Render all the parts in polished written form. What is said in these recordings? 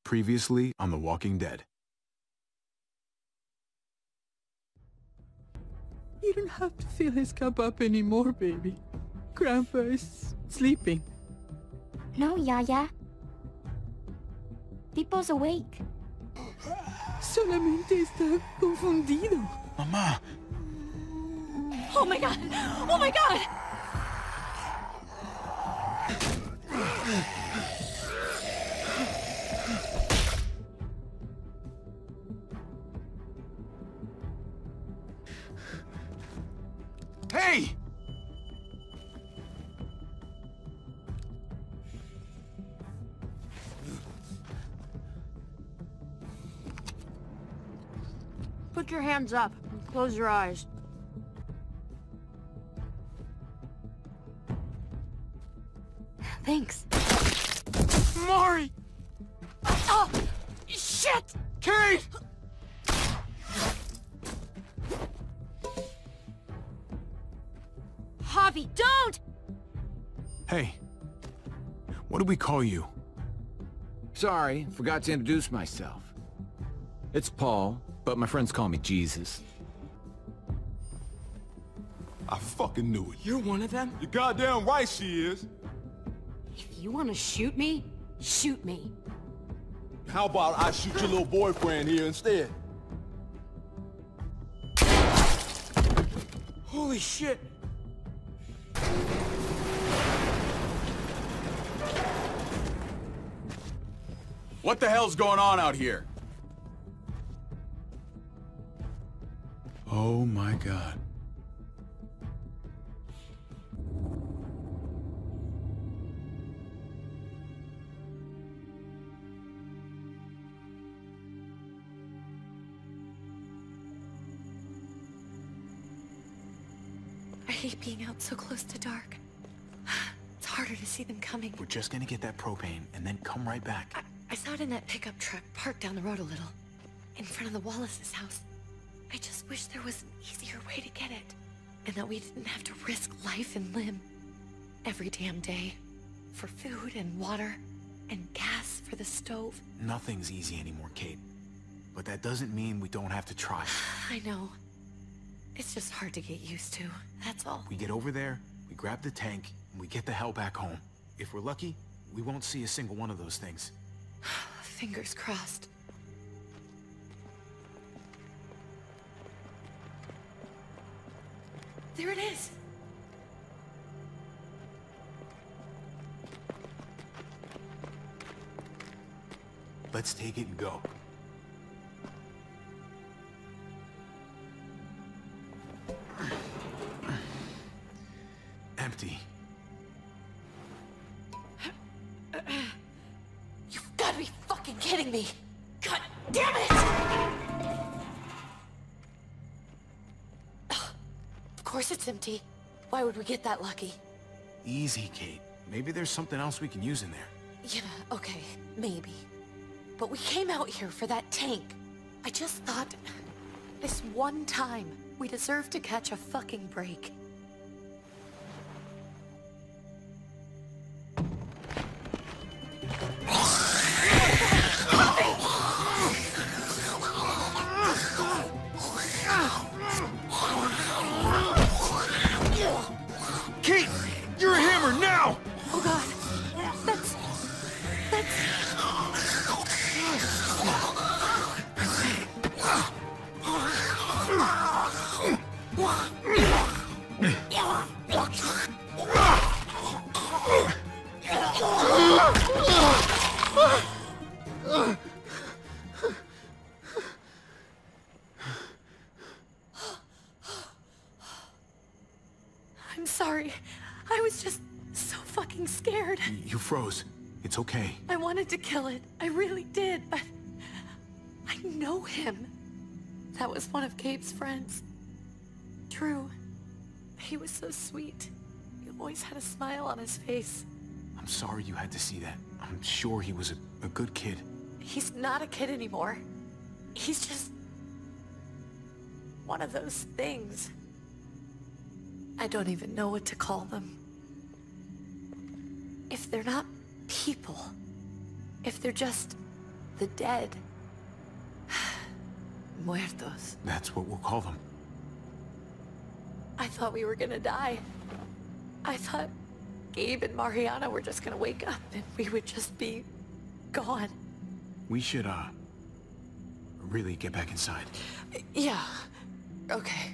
Previously on The Walking Dead. You don't have to fill his cup up anymore, baby. Grandpa is sleeping. No, Yaya. Pipo's awake. Solamente está confundido. Mamá! Oh my god! Oh my god! Hey! Put your hands up and close your eyes. Thanks. Mari! Oh! Shit! Kate! Javi, don't! Hey. What do we call you? Sorry, forgot to introduce myself. It's Paul, but my friends call me Jesus. I fucking knew it. You're one of them? You're goddamn right she is. If you want to shoot me, shoot me. How about I shoot your little boyfriend here instead? Holy shit! What the hell's going on out here? Oh my god. I hate being out so close to dark. It's harder to see them coming. We're just gonna get that propane and then come right back. I saw it in that pickup truck parked down the road a little, in front of the Wallace's house. I just wish there was an easier way to get it, and that we didn't have to risk life and limb every damn day for food and water and gas for the stove. Nothing's easy anymore, Kate. But that doesn't mean we don't have to try. I know. It's just hard to get used to, that's all. We get over there, we grab the tank, and we get the hell back home. If we're lucky, we won't see a single one of those things. Fingers crossed. There it is! Let's take it and go. Empty. You've got to be fucking kidding me! God damn it! Of course it's empty. Why would we get that lucky? Easy, Kate. Maybe there's something else we can use in there. Yeah, okay, maybe. But we came out here for that tank. I just thought, this one time, we deserve to catch a fucking break. Kate! You're a hammer now! Oh god, that's... I'm sorry. I was just so fucking scared. You froze. It's okay. I wanted to kill it. I really did, but... I know him. That was one of Gabe's friends. Drew. He was so sweet. He always had a smile on his face. I'm sorry you had to see that. I'm sure he was a good kid. He's not a kid anymore. He's just... one of those things. I don't even know what to call them. If they're not people, if they're just The dead. Muertos. That's what we'll call them. I thought we were gonna die. I thought Gabe and Mariana were just gonna wake up and we would just be gone. We should, really get back inside. Yeah. Okay.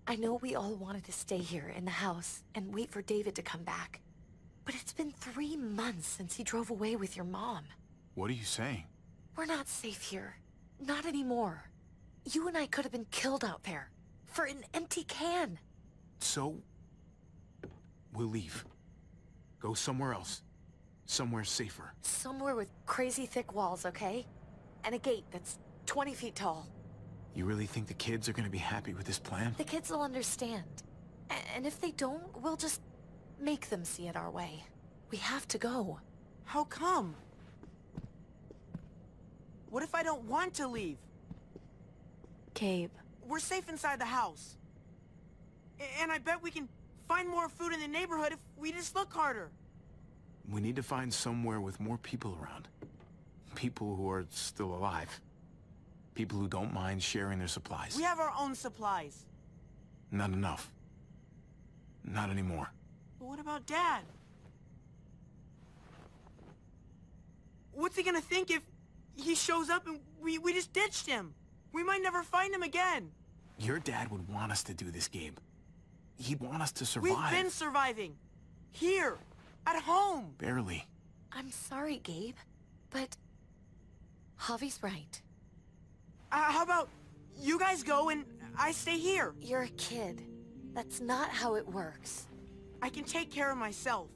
I know we all wanted to stay here in the house and wait for David to come back. But it's been 3 months since he drove away with your mom. What are you saying? We're not safe here. Not anymore. You and I could have been killed out there. For an empty can. So, we'll leave. Go somewhere else. Somewhere safer. Somewhere with crazy thick walls, okay? And a gate that's 20 feet tall. You really think the kids are gonna be happy with this plan? The kids will understand. And if they don't, we'll just make them see it our way. We have to go. How come? What if I don't want to leave? Gabe. We're safe inside the house. And I bet we can find more food in the neighborhood if we just look harder. We need to find somewhere with more people around. People who are still alive. People who don't mind sharing their supplies. We have our own supplies. Not enough. Not anymore. But what about Dad? What's he gonna think if he shows up and we just ditched him? We might never find him again. Your dad would want us to do this, Gabe. He'd want us to survive. We've been surviving. Here. At home. Barely. I'm sorry, Gabe. But Javi's right. How about you guys go and I stay here? You're a kid. That's not how it works. I can take care of myself.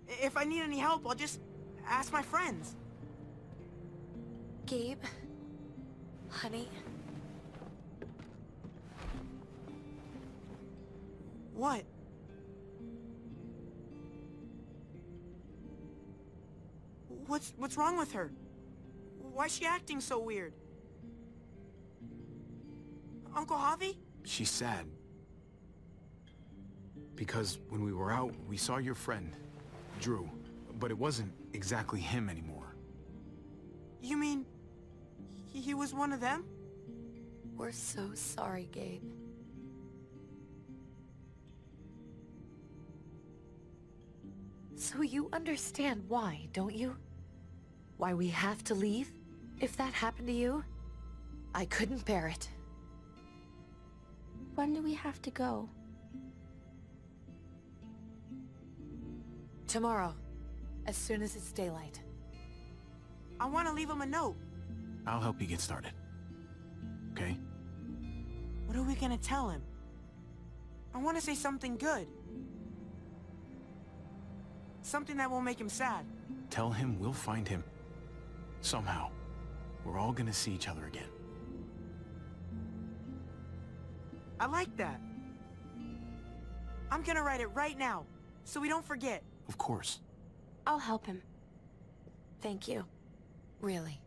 If I need any help, I'll just ask my friends. Gabe, honey. What? What's wrong with her? Why's she acting so weird? Uncle Javi? She's sad. Because when we were out, we saw your friend, Drew. But it wasn't exactly him anymore. You mean he was one of them? We're so sorry, Gabe. So you understand why, don't you? Why we have to leave? If that happened to you, I couldn't bear it. When do we have to go? Tomorrow, as soon as it's daylight. I want to leave him a note. I'll help you get started. Okay? What are we gonna tell him? I want to say something good. Something that won't make him sad. Tell him we'll find him. Somehow. We're all gonna see each other again. I like that. I'm gonna write it right now, so we don't forget. Of course. I'll help him. Thank you. Really.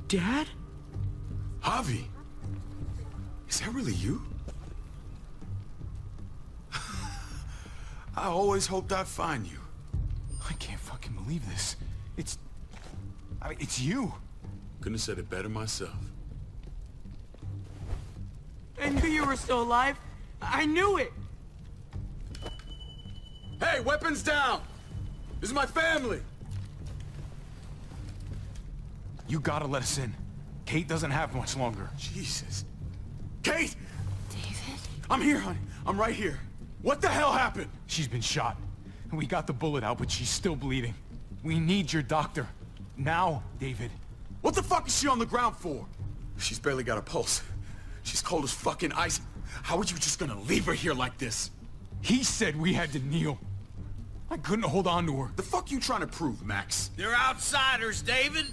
Dad? Javi! Is that really you? I always hoped I'd find you. I can't fucking believe this. It's you. Couldn't have said it better myself. I knew you were still alive. I knew it. Hey, weapons down! This is my family! You gotta let us in. Kate doesn't have much longer. Jesus. Kate! David? I'm here, honey. I'm right here. What the hell happened? She's been shot. We got the bullet out, but she's still bleeding. We need your doctor. Now, David. What the fuck is she on the ground for? She's barely got a pulse. She's cold as fucking ice. How are you just gonna leave her here like this? He said we had to kneel. I couldn't hold on to her. The fuck you trying to prove, Max? They're outsiders, David.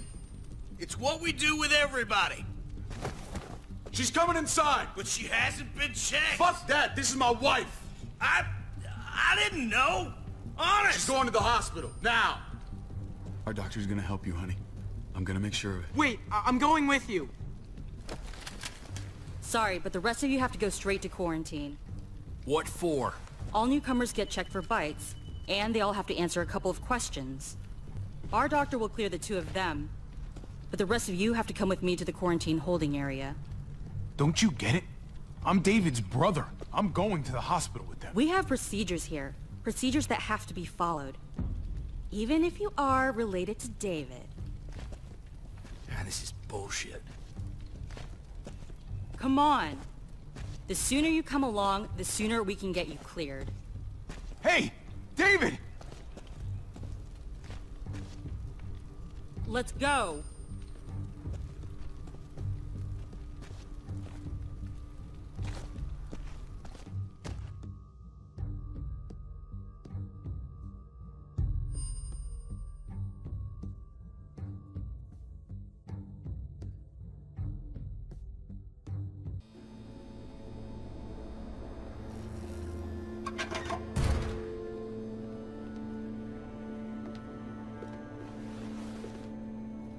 It's what we do with everybody. She's coming inside. But she hasn't been checked. Fuck that. This is my wife. I didn't know. Honest. She's going to the hospital. Now. Our doctor's gonna help you, honey. I'm gonna make sure of it. Wait, I'm going with you. Sorry, but the rest of you have to go straight to quarantine. What for? All newcomers get checked for bites, and they all have to answer a couple of questions. Our doctor will clear the two of them, but the rest of you have to come with me to the quarantine holding area. Don't you get it? I'm David's brother. I'm going to the hospital with them. We have procedures here. Procedures that have to be followed. Even if you are related to David. God, this is bullshit. Come on. The sooner you come along, the sooner we can get you cleared. Hey! David! Let's go.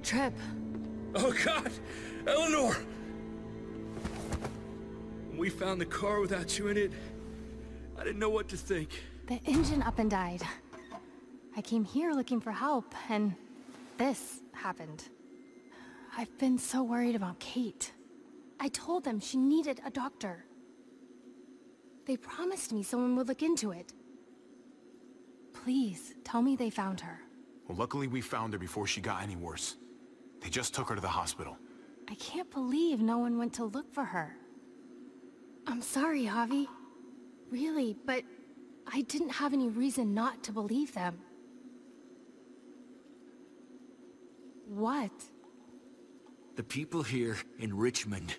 Trip. Oh, God! Eleanor! When we found the car without you in it, I didn't know what to think. The engine up and died. I came here looking for help, and this happened. I've been so worried about Kate. I told them she needed a doctor. They promised me someone would look into it. Please, tell me they found her. Well, luckily we found her before she got any worse. They just took her to the hospital. I can't believe no one went to look for her. I'm sorry, Javi. Really, but I didn't have any reason not to believe them. What? The people here in Richmond,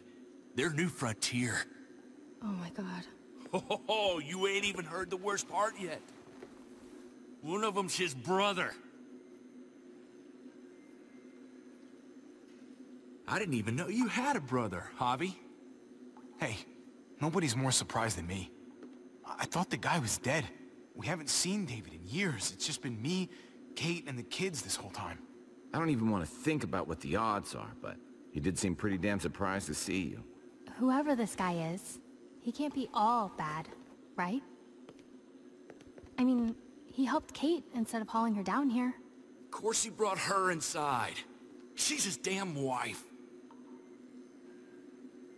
their new frontier. Oh my God. Oh, you ain't even heard the worst part yet. One of them's his brother. I didn't even know you had a brother, Javi. Hey, nobody's more surprised than me. I thought the guy was dead. We haven't seen David in years. It's just been me, Kate, and the kids this whole time. I don't even want to think about what the odds are, but he did seem pretty damn surprised to see you. Whoever this guy is, he can't be all bad, right? I mean, he helped Kate instead of hauling her down here. Of course he brought her inside. She's his damn wife.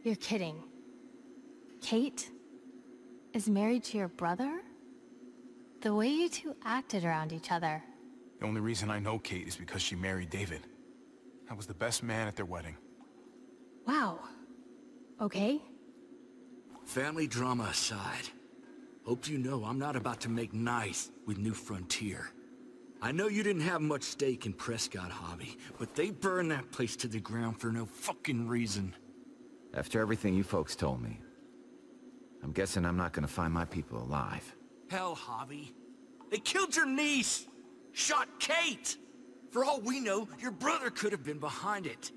You're kidding. Kate is married to your brother? The way you two acted around each other. The only reason I know Kate is because she married David. I was the best man at their wedding. Wow. Okay. Family drama aside, hope you know I'm not about to make nice with New Frontier. I know you didn't have much stake in Prescott, Javi, but they burned that place to the ground for no fucking reason. After everything you folks told me, I'm guessing I'm not gonna find my people alive. Hell, Javi. They killed your niece! Shot Kate! For all we know, your brother could have been behind it.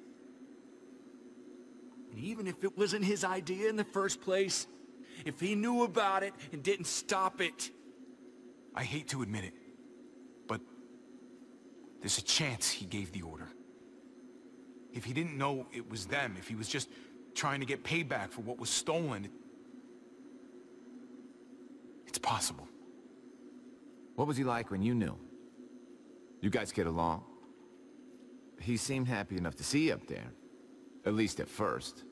And even if it wasn't his idea in the first place, if he knew about it and didn't stop it... I hate to admit it, but there's a chance he gave the order. If he didn't know it was them, if he was just trying to get payback for what was stolen, it's possible. What was he like when you knew? You guys get along? He seemed happy enough to see you up there. At least at first.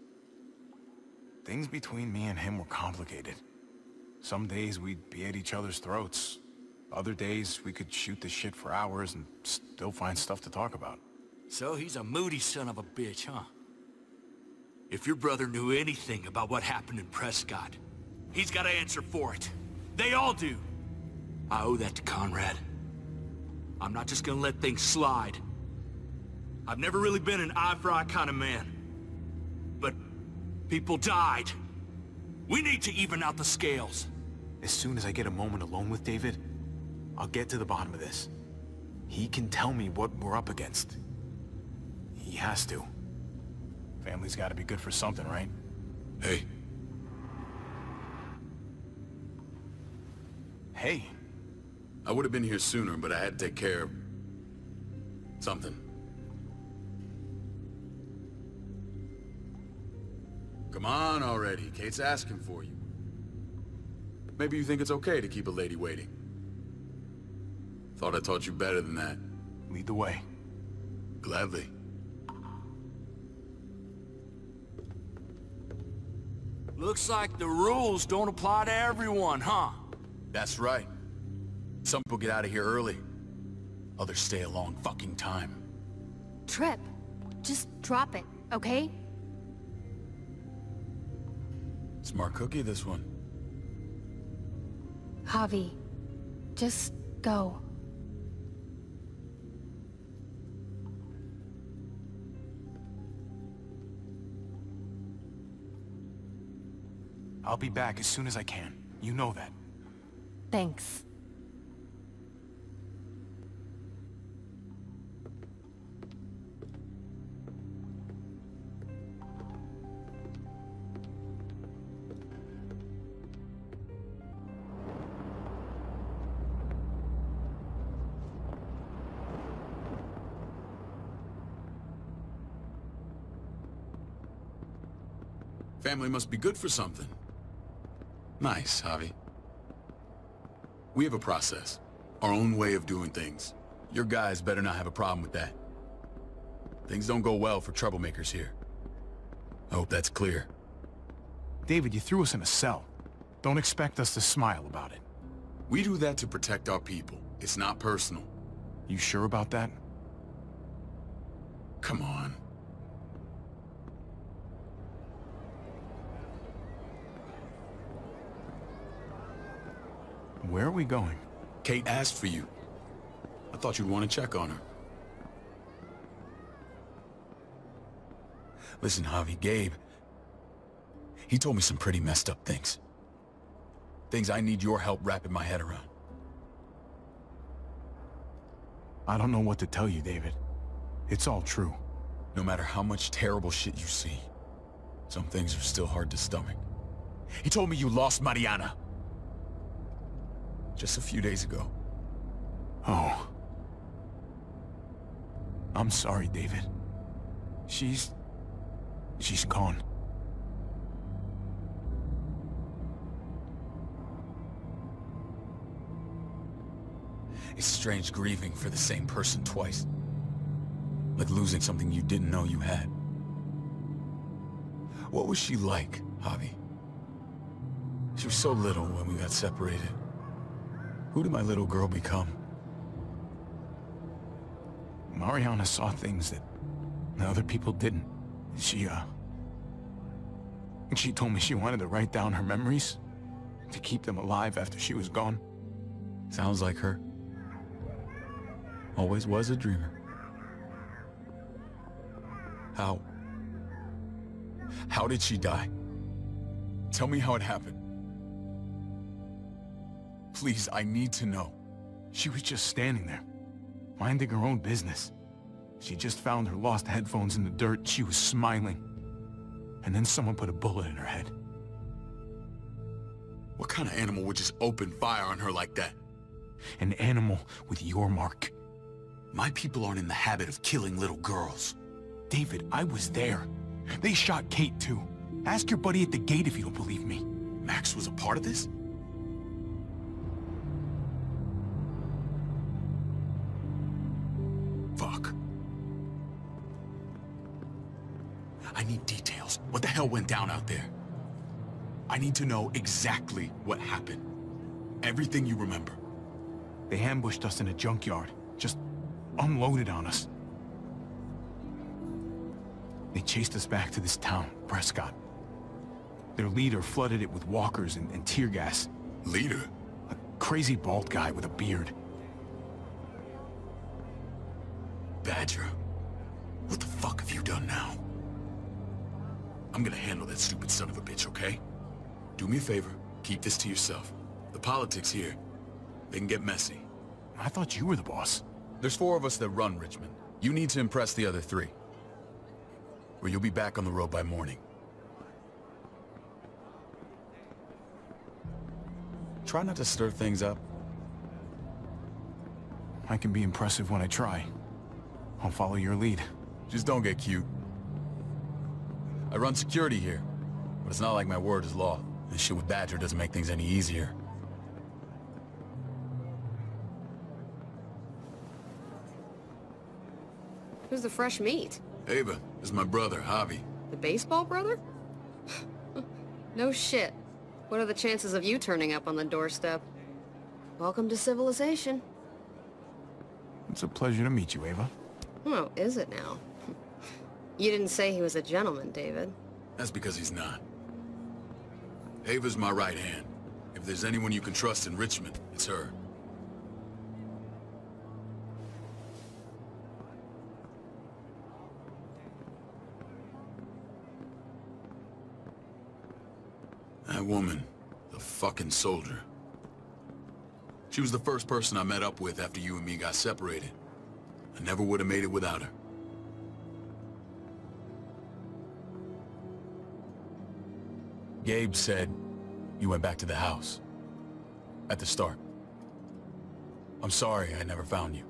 Things between me and him were complicated. Some days we'd be at each other's throats. Other days we could shoot the shit for hours and still find stuff to talk about. So he's a moody son of a bitch, huh? If your brother knew anything about what happened in Prescott, he's got to answer for it. They all do. I owe that to Conrad. I'm not just gonna let things slide. I've never really been an eye-for-eye kind of man. But people died. We need to even out the scales. As soon as I get a moment alone with David, I'll get to the bottom of this. He can tell me what we're up against. He has to. Family's gotta be good for something, right? Hey. Hey. I would have been here sooner, but I had to take care of... something. Come on already. Kate's asking for you. Maybe you think it's okay to keep a lady waiting. Thought I taught you better than that. Lead the way. Gladly. Looks like the rules don't apply to everyone, huh? That's right. Some people get out of here early. Others stay a long fucking time. Trip, just drop it, okay? Smart cookie, this one. Javi, just go. I'll be back as soon as I can. You know that. Thanks. Family must be good for something. Nice, Javi. We have a process. Our own way of doing things. Your guys better not have a problem with that. Things don't go well for troublemakers here. I hope that's clear. David, you threw us in a cell. Don't expect us to smile about it. We do that to protect our people. It's not personal. You sure about that? Come on. Where are we going? Kate asked for you. I thought you'd want to check on her. Listen, Javi, Gabe... he told me some pretty messed up things. Things I need your help wrapping my head around. I don't know what to tell you, David. It's all true. No matter how much terrible shit you see, some things are still hard to stomach. He told me you lost Mariana. Just a few days ago. Oh. I'm sorry, David. She's gone. It's strange grieving for the same person twice. Like losing something you didn't know you had. What was she like, Javi? She was so little when we got separated. Who did my little girl become? Mariana saw things that other people didn't. She told me she wanted to write down her memories to keep them alive after she was gone. Sounds like her. Always was a dreamer. How did she die? Tell me how it happened. Please, I need to know. She was just standing there, minding her own business. She just found her lost headphones in the dirt. She was smiling. And then someone put a bullet in her head. What kind of animal would just open fire on her like that? An animal with your mark. My people aren't in the habit of killing little girls. David, I was there. They shot Kate, too. Ask your buddy at the gate if you don't believe me. Max was a part of this? Fuck. I need details. What the hell went down out there? I need to know exactly what happened. Everything you remember. They ambushed us in a junkyard. Just unloaded on us. They chased us back to this town, Prescott. Their leader flooded it with walkers and tear gas. Leader? A crazy bald guy with a beard. Badger, what the fuck have you done now? I'm gonna handle that stupid son of a bitch, okay? Do me a favor, keep this to yourself. The politics here, they can get messy. I thought you were the boss. There's 4 of us that run Richmond. You need to impress the other 3. Or you'll be back on the road by morning. Try not to stir things up. I can be impressive when I try. I'll follow your lead. Just don't get cute. I run security here, but it's not like my word is law. This shit with Badger doesn't make things any easier. Who's the fresh meat? Ava, this is my brother, Javi. The baseball brother? No shit. What are the chances of you turning up on the doorstep? Welcome to civilization. It's a pleasure to meet you, Ava. Oh, is it now? You didn't say he was a gentleman, David. That's because he's not. Ava's my right hand. If there's anyone you can trust in Richmond, it's her. That woman, the fucking soldier. She was the first person I met up with after you and me got separated. I never would have made it without her. Gabe said you went back to the house. At the start. I'm sorry I never found you.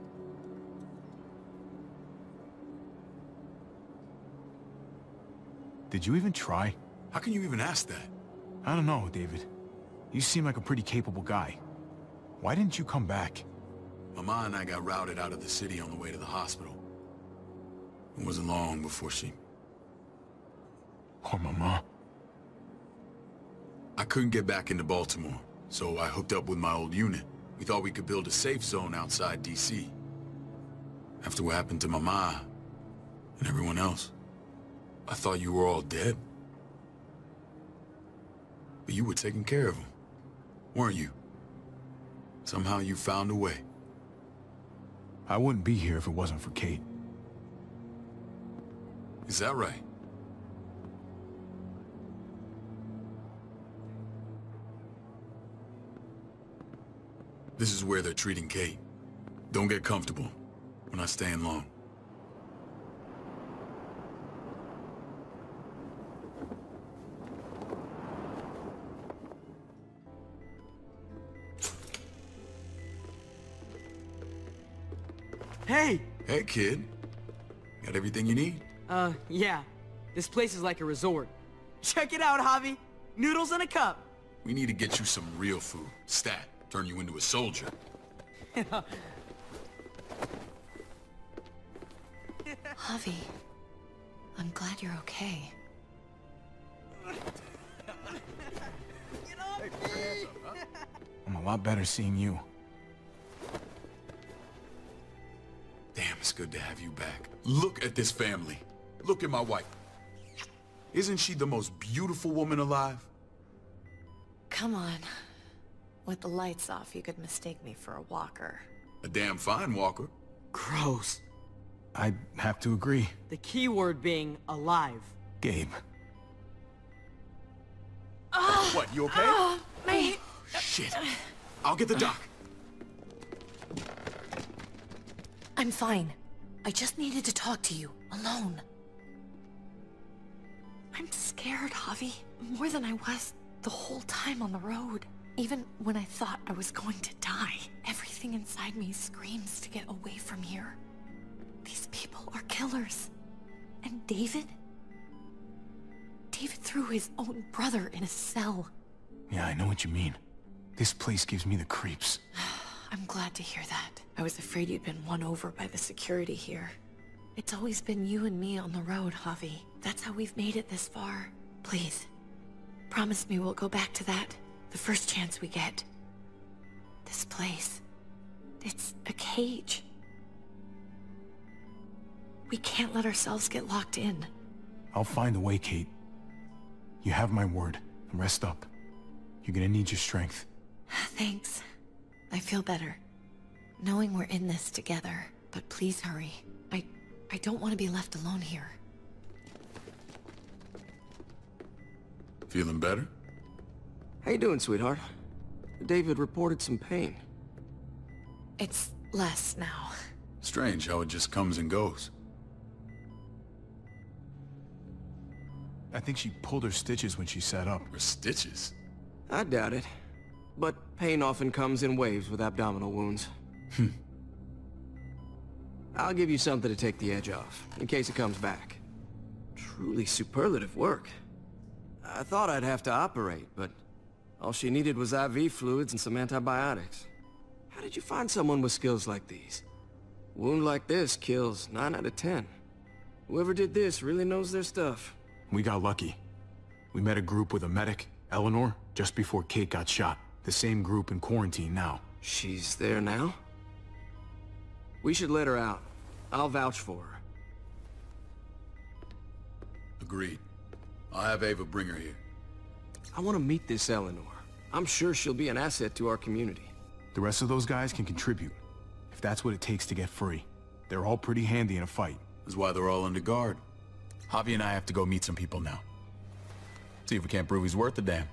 Did you even try? How can you even ask that? I don't know, David. You seem like a pretty capable guy. Why didn't you come back? Mama and I got routed out of the city on the way to the hospital. It wasn't long before she... Poor Mama. I couldn't get back into Baltimore, so I hooked up with my old unit. We thought we could build a safe zone outside D.C. After what happened to Mama and everyone else, I thought you were all dead. But you were taking care of them, weren't you? Somehow you found a way. I wouldn't be here if it wasn't for Kate. Is that right? This is where they're treating Kate. Don't get comfortable. We're not staying long. Hey! Hey, kid. Got everything you need? Yeah. This place is like a resort. Check it out, Javi. Noodles in a cup. We need to get you some real food. Stat. Turn you into a soldier. Javi, I'm glad you're okay. I'm a lot better seeing you. Damn, it's good to have you back. Look at this family. Look at my wife. Isn't she the most beautiful woman alive? Come on. With the lights off, you could mistake me for a walker. A damn fine walker. Gross. I'd have to agree. The key word being alive. Gabe. What, you okay? My... Shit. I'll get the doc. I'm fine. I just needed to talk to you, alone. I'm scared, Javi. More than I was the whole time on the road. Even when I thought I was going to die, everything inside me screams to get away from here. These people are killers. And David? David threw his own brother in a cell. Yeah, I know what you mean. This place gives me the creeps. I'm glad to hear that. I was afraid you'd been won over by the security here. It's always been you and me on the road, Javi. That's how we've made it this far. Please, promise me we'll go back to that the first chance we get. This place, it's a cage. We can't let ourselves get locked in. I'll find a way, Kate. You have my word. Rest up. You're gonna need your strength. Thanks. I feel better. Knowing we're in this together. But please hurry. I don't want to be left alone here. Feeling better? How you doing, sweetheart? David reported some pain. It's less now. Strange how it just comes and goes. I think she pulled her stitches when she sat up. Her stitches? I doubt it. But pain often comes in waves with abdominal wounds. I'll give you something to take the edge off, in case it comes back. Truly superlative work. I thought I'd have to operate, but all she needed was IV fluids and some antibiotics. How did you find someone with skills like these? A wound like this kills 9 out of 10. Whoever did this really knows their stuff. We got lucky. We met a group with a medic, Eleanor, just before Kate got shot. The same group in quarantine now. She's there now? We should let her out. I'll vouch for her. Agreed. I'll have Ava bring her here. I want to meet this Eleanor. I'm sure she'll be an asset to our community. The rest of those guys can contribute, if that's what it takes to get free. They're all pretty handy in a fight. That's why they're all under guard. Javi and I have to go meet some people now. See if we can't prove he's worth the damn.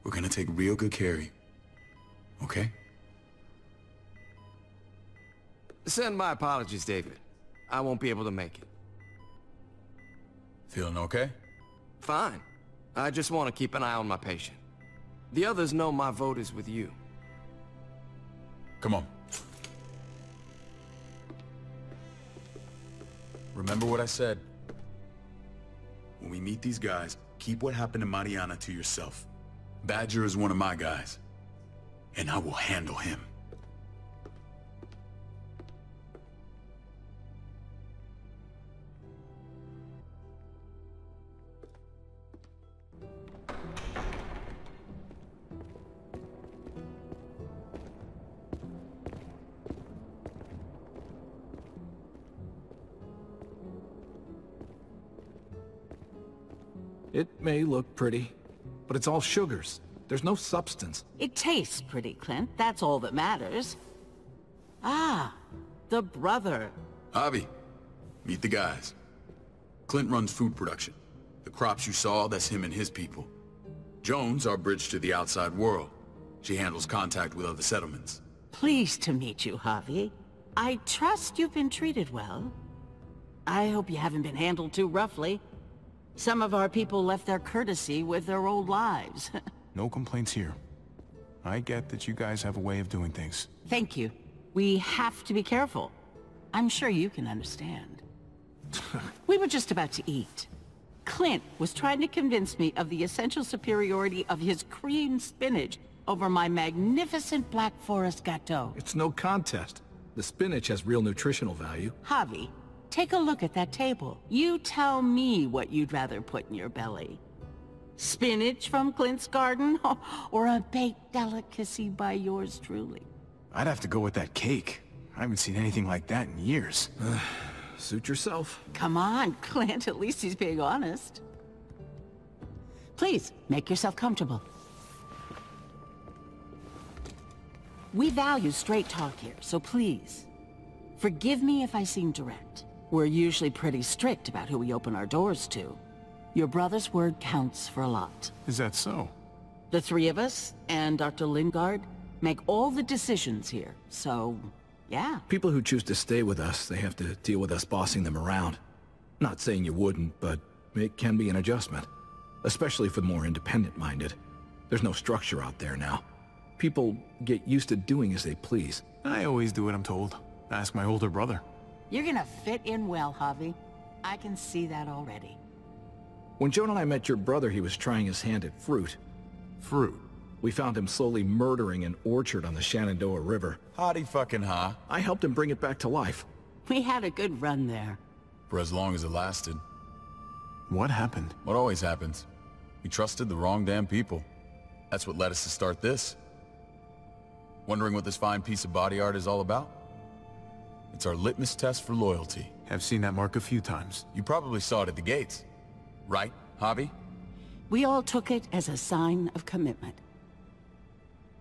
We're gonna take real good care of you. Okay? Send my apologies, David. I won't be able to make it. Feeling okay? Fine. I just want to keep an eye on my patient. The others know my vote is with you. Come on. Remember what I said. When we meet these guys, keep what happened to Mariana to yourself. Badger is one of my guys, and I will handle him. It may look pretty, but it's all sugars. There's no substance. It tastes pretty, Clint. That's all that matters. Ah, the brother. Javi, meet the guys. Clint runs food production. The crops you saw, that's him and his people. Jones, our bridge to the outside world. She handles contact with other settlements. Pleased to meet you, Javi. I trust you've been treated well. I hope you haven't been handled too roughly. Some of our people left their courtesy with their old lives. No complaints here. I get that you guys have a way of doing things. Thank you. We have to be careful. I'm sure you can understand. We were just about to eat. Clint was trying to convince me of the essential superiority of his creamed spinach over my magnificent Black Forest gâteau. It's no contest. The spinach has real nutritional value. Javi, take a look at that table. You tell me what you'd rather put in your belly. Spinach from Clint's garden, or a baked delicacy by yours truly? I'd have to go with that cake. I haven't seen anything like that in years. Suit yourself. Come on, Clint, at least he's being honest. Please, make yourself comfortable. We value straight talk here, so please, forgive me if I seem direct. We're usually pretty strict about who we open our doors to. Your brother's word counts for a lot. Is that so? The three of us, and Dr. Lingard, make all the decisions here, so, yeah. People who choose to stay with us, they have to deal with us bossing them around. Not saying you wouldn't, but it can be an adjustment. Especially for the more independent-minded. There's no structure out there now. People get used to doing as they please. I always do what I'm told. Ask my older brother. You're gonna fit in well, Javi. I can see that already. When Joan and I met your brother, he was trying his hand at fruit. Fruit? We found him slowly murdering an orchard on the Shenandoah River. Howdy fucking ha. I helped him bring it back to life. We had a good run there. For as long as it lasted. What happened? What always happens. We trusted the wrong damn people. That's what led us to start this. Wondering what this fine piece of body art is all about? It's our litmus test for loyalty. I've seen that mark a few times. You probably saw it at the gates. Right, Javi? We all took it as a sign of commitment.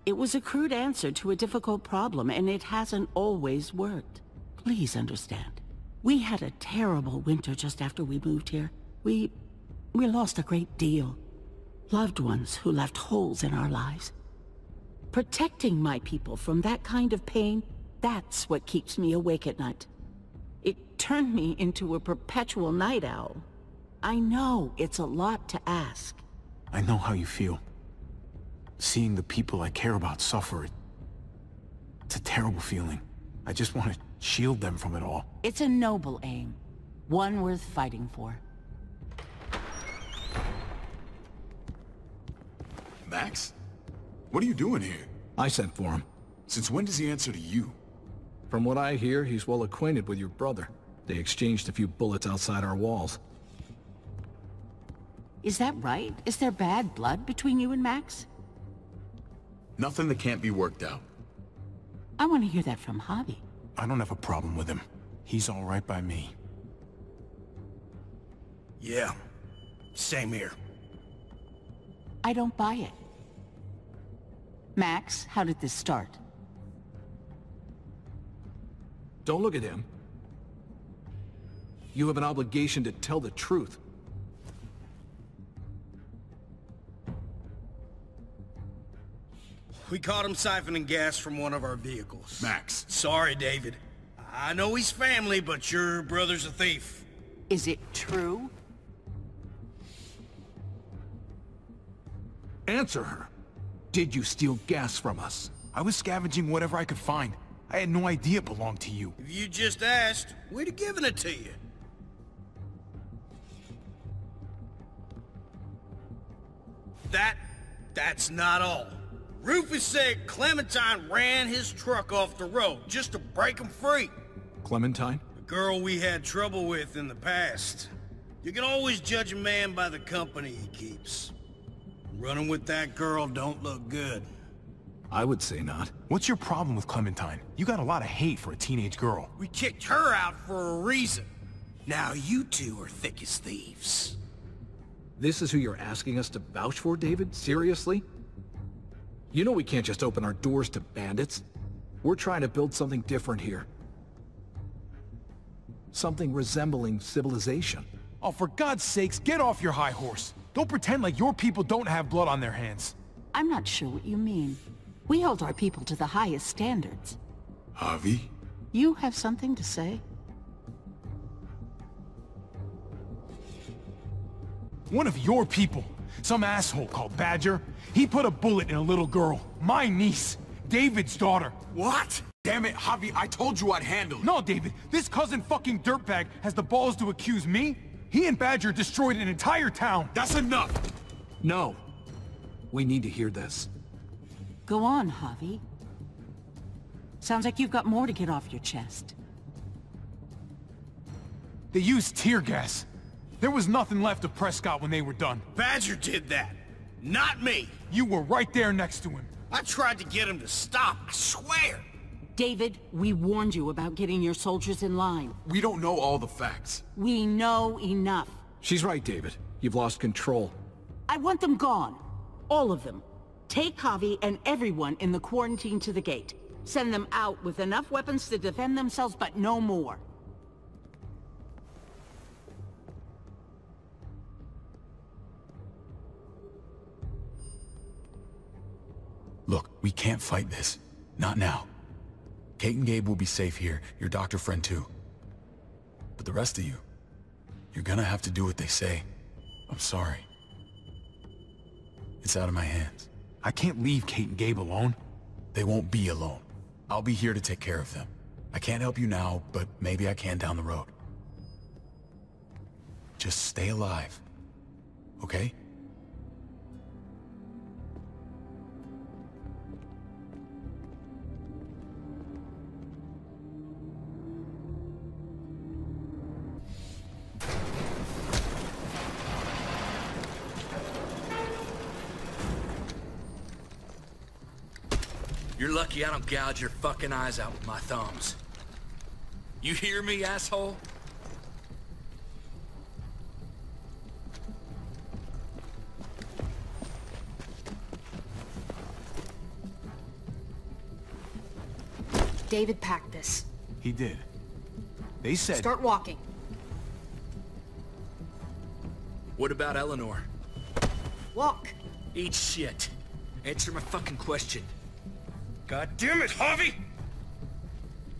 It was a crude answer to a difficult problem, and it hasn't always worked. Please understand. We had a terrible winter just after we moved here. We lost a great deal. Loved ones who left holes in our lives. Protecting my people from that kind of pain, that's what keeps me awake at night. It turned me into a perpetual night owl. I know it's a lot to ask. I know how you feel. Seeing the people I care about suffer, it's a terrible feeling. I just want to shield them from it all. It's a noble aim. One worth fighting for. Max? What are you doing here? I sent for him. Since when does he answer to you? From what I hear, he's well acquainted with your brother. They exchanged a few bullets outside our walls. Is that right? Is there bad blood between you and Max? Nothing that can't be worked out. I want to hear that from Javi. I don't have a problem with him. He's all right by me. Yeah, same here. I don't buy it. Max, how did this start? Don't look at him. You have an obligation to tell the truth. We caught him siphoning gas from one of our vehicles. Max. Sorry, David. I know he's family, but your brother's a thief. Is it true? Answer her. Did you steal gas from us? I was scavenging whatever I could find. I had no idea it belonged to you. If you just asked, we'd have given it to you. That's not all. Rufus said Clementine ran his truck off the road just to break him free. Clementine? The girl we had trouble with in the past. You can always judge a man by the company he keeps. Running with that girl don't look good. I would say not. What's your problem with Clementine? You got a lot of hate for a teenage girl. We kicked her out for a reason. Now you two are thick as thieves. This is who you're asking us to vouch for, David? Seriously? You know we can't just open our doors to bandits. We're trying to build something different here. Something resembling civilization. Oh, for God's sakes, get off your high horse. Don't pretend like your people don't have blood on their hands. I'm not sure what you mean. We hold our people to the highest standards. Javi? You have something to say? One of your people, some asshole called Badger, he put a bullet in a little girl, my niece, David's daughter. What? Damn it, Javi, I told you I'd handle it. No, David, this cousin fucking dirtbag has the balls to accuse me? He and Badger destroyed an entire town. That's enough! No. We need to hear this. Go on, Javi. Sounds like you've got more to get off your chest. They used tear gas. There was nothing left of Prescott when they were done. Badger did that, not me. You were right there next to him. I tried to get him to stop, I swear. David, we warned you about getting your soldiers in line. We don't know all the facts. We know enough. She's right, David. You've lost control. I want them gone. All of them. Take Javi and everyone in the quarantine to the gate. Send them out with enough weapons to defend themselves, but no more. Look, we can't fight this. Not now. Kate and Gabe will be safe here, your doctor friend too. But the rest of you, you're gonna have to do what they say. I'm sorry. It's out of my hands. I can't leave Kate and Gabe alone. They won't be alone. I'll be here to take care of them. I can't help you now, but maybe I can down the road. Just stay alive, okay? You're lucky I don't gouge your fucking eyes out with my thumbs. You hear me, asshole? David packed this. He did. They said... Start walking. What about Eleanor? Walk. Eat shit. Answer my fucking question. God damn it, Javi!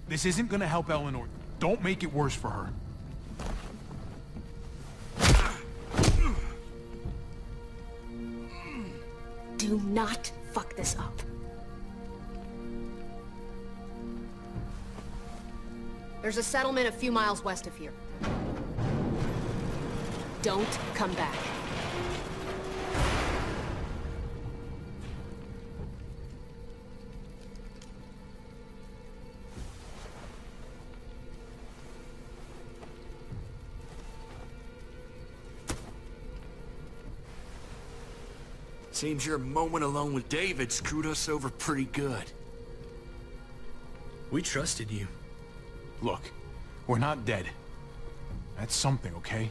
This isn't gonna help Eleanor. Don't make it worse for her. Do not fuck this up. There's a settlement a few miles west of here. Don't come back. Seems your moment alone with David screwed us over pretty good. We trusted you. Look, we're not dead. That's something, okay?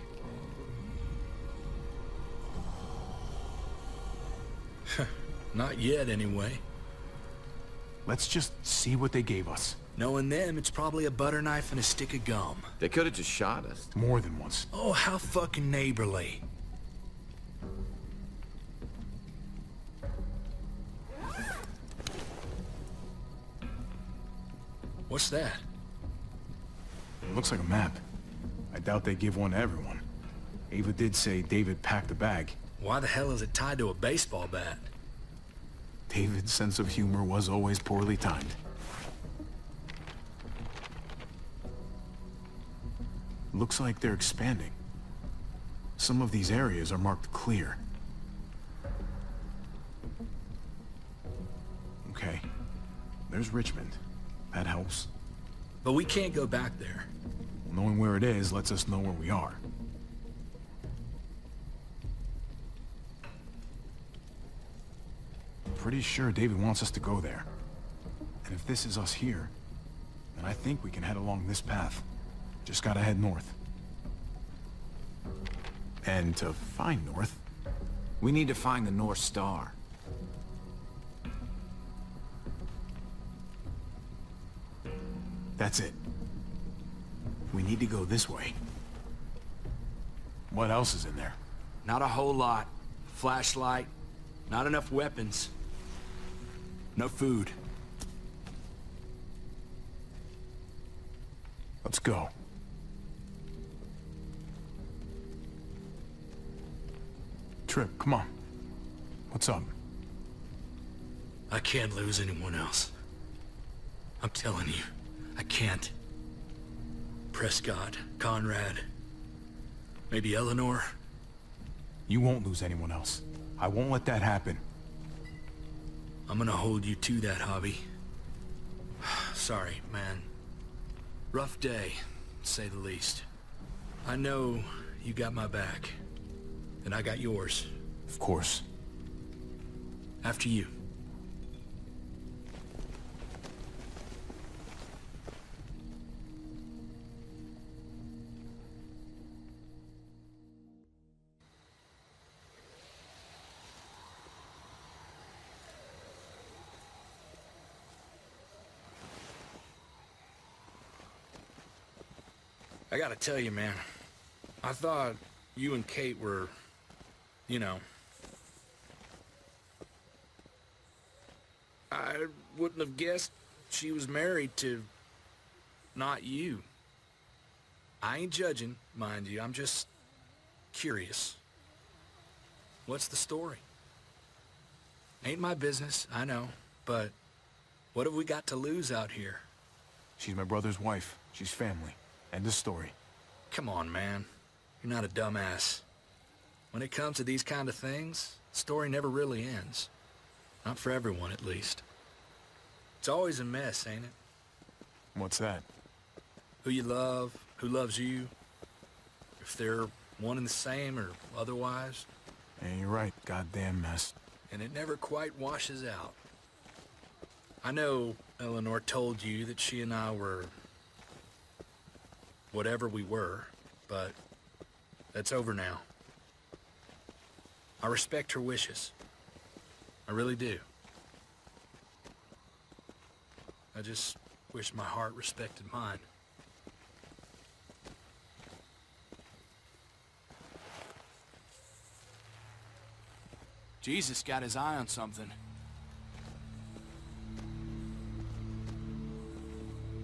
Not yet, anyway. Let's just see what they gave us. Knowing them, it's probably a butter knife and a stick of gum. They could have just shot us. More than once. Oh, how fucking neighborly. What's that? It looks like a map. I doubt they give one to everyone. Ava did say David packed the bag. Why the hell is it tied to a baseball bat? David's sense of humor was always poorly timed. Looks like they're expanding. Some of these areas are marked clear. Okay. There's Richmond. That helps. But we can't go back there. Knowing where it is lets us know where we are. Pretty sure David wants us to go there. And if this is us here, then I think we can head along this path. Just gotta head north. And to find north, we need to find the North Star. That's it. We need to go this way. What else is in there? Not a whole lot. Flashlight. Not enough weapons. No food. Let's go. Trip, come on. What's up? I can't lose anyone else. I'm telling you, I can't. Prescott, Conrad, maybe Eleanor. You won't lose anyone else. I won't let that happen. I'm gonna hold you to that, Javi. Sorry, man. Rough day, to say the least. I know you got my back, and I got yours. Of course. After you. I gotta tell you, man, I thought you and Kate were, you know... I wouldn't have guessed she was married to... not you. I ain't judging, mind you, I'm just... curious. What's the story? Ain't my business, I know, but what have we got to lose out here? She's my brother's wife. She's family. End of story. Come on, man. You're not a dumbass. When it comes to these kind of things, the story never really ends. Not for everyone, at least. It's always a mess, ain't it? What's that? Who you love, who loves you, if they're one and the same or otherwise. Yeah, you're right. Goddamn mess. And it never quite washes out. I know Eleanor told you that she and I were whatever we were, but that's over now. I respect her wishes. I really do. I just wish my heart respected mine. Jesus got his eye on something.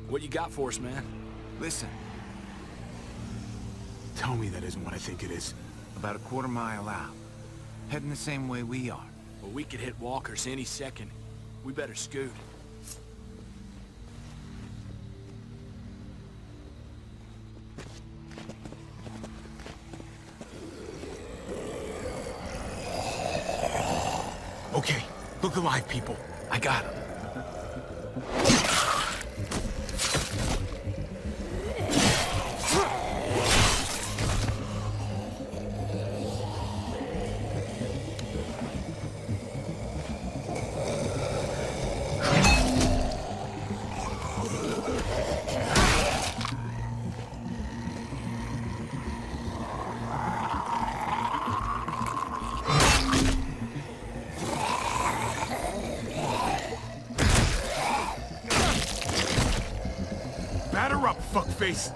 What you got for us, man? Listen. Tell me that isn't what I think it is. About a quarter mile out. Heading the same way we are. Well, we could hit walkers any second. We better scoot. Okay, look alive, people. I got him. Batter up, fuckface!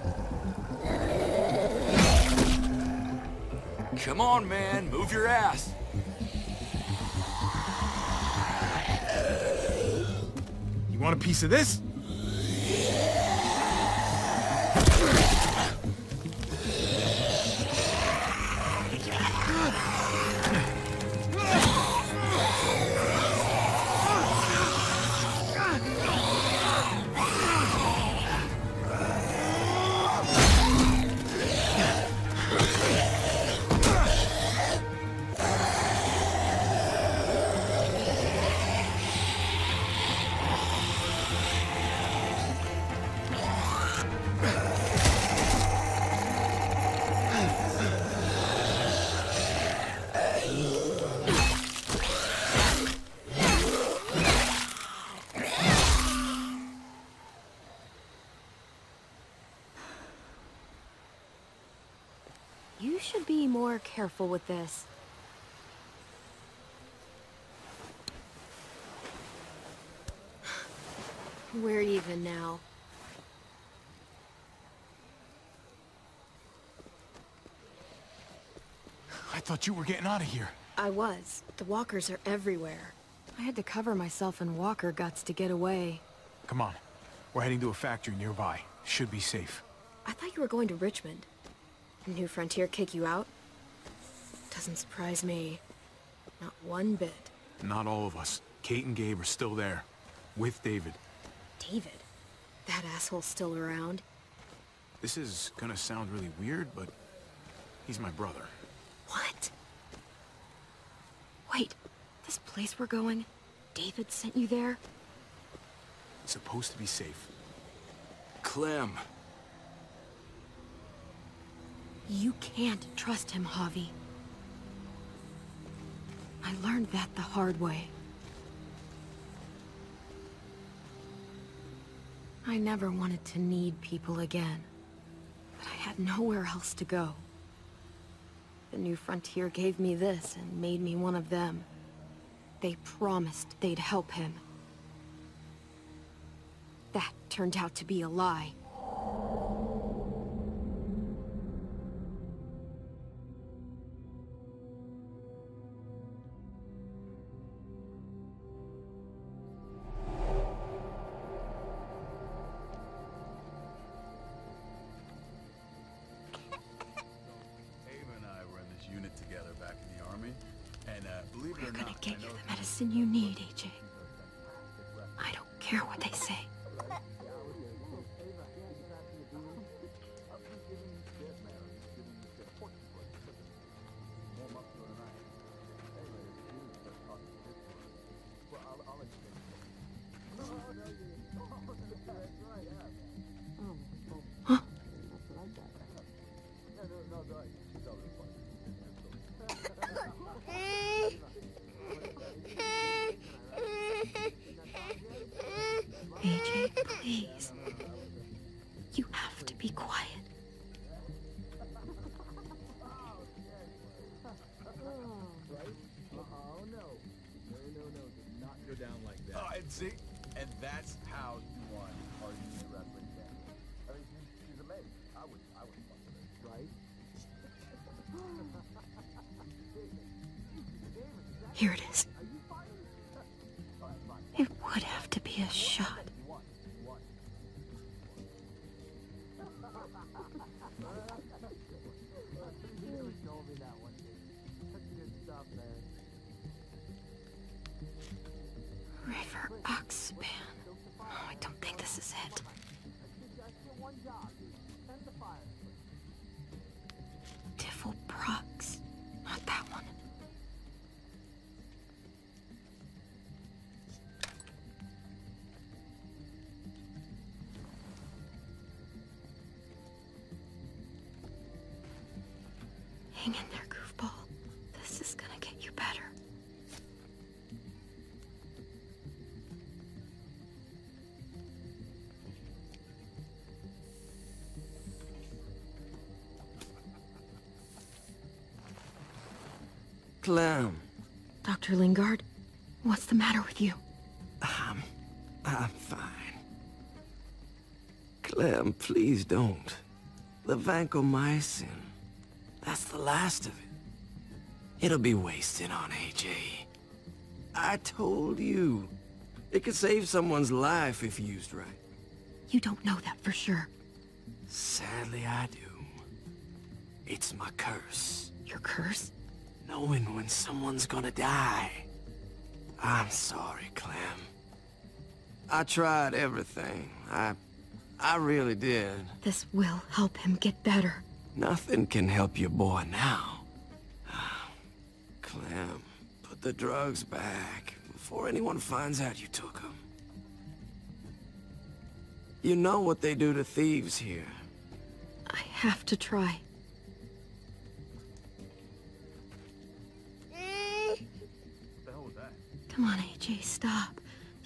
Come on, man, move your ass. You want a piece of this? You should be more careful with this. We're even now. I thought you were getting out of here. I was. The walkers are everywhere. I had to cover myself in walker guts to get away. Come on. We're heading to a factory nearby. Should be safe. I thought you were going to Richmond. New Frontier kick you out? Doesn't surprise me. Not one bit. Not all of us. Kate and Gabe are still there. With David. David? That asshole's still around? This is gonna sound really weird, but he's my brother. What? Wait, this place we're going, David sent you there? It's supposed to be safe. Clem. You can't trust him, Javi. I learned that the hard way. I never wanted to need people again, but I had nowhere else to go. The New Frontier gave me this and made me one of them. They promised they'd help him. That turned out to be a lie. We're gonna get you the medicine you need, AJ. I don't care what they say. And see, and that's how you won our unit wrestling game. I mean, she's amazing. I would fuck with her, right? Here it is. It would have to be a shot. River Oxpan. Oh, I don't think this is it. Tiffle Prox. Not that one. Hang in there, goofball. This is gonna get you better. Clem. Dr. Lingard, what's the matter with you? I'm fine. Clem, please don't. The vancomycin. That's the last of it. It'll be wasted on AJ. I told you. It could save someone's life if used right. You don't know that for sure. Sadly, I do. It's my curse. Your curse? Knowing when someone's gonna die. I'm sorry, Clem. I tried everything. I really did. This will help him get better. Nothing can help your boy now. Clem, put the drugs back before anyone finds out you took them. You know what they do to thieves here. I have to try. Come on, AJ, stop.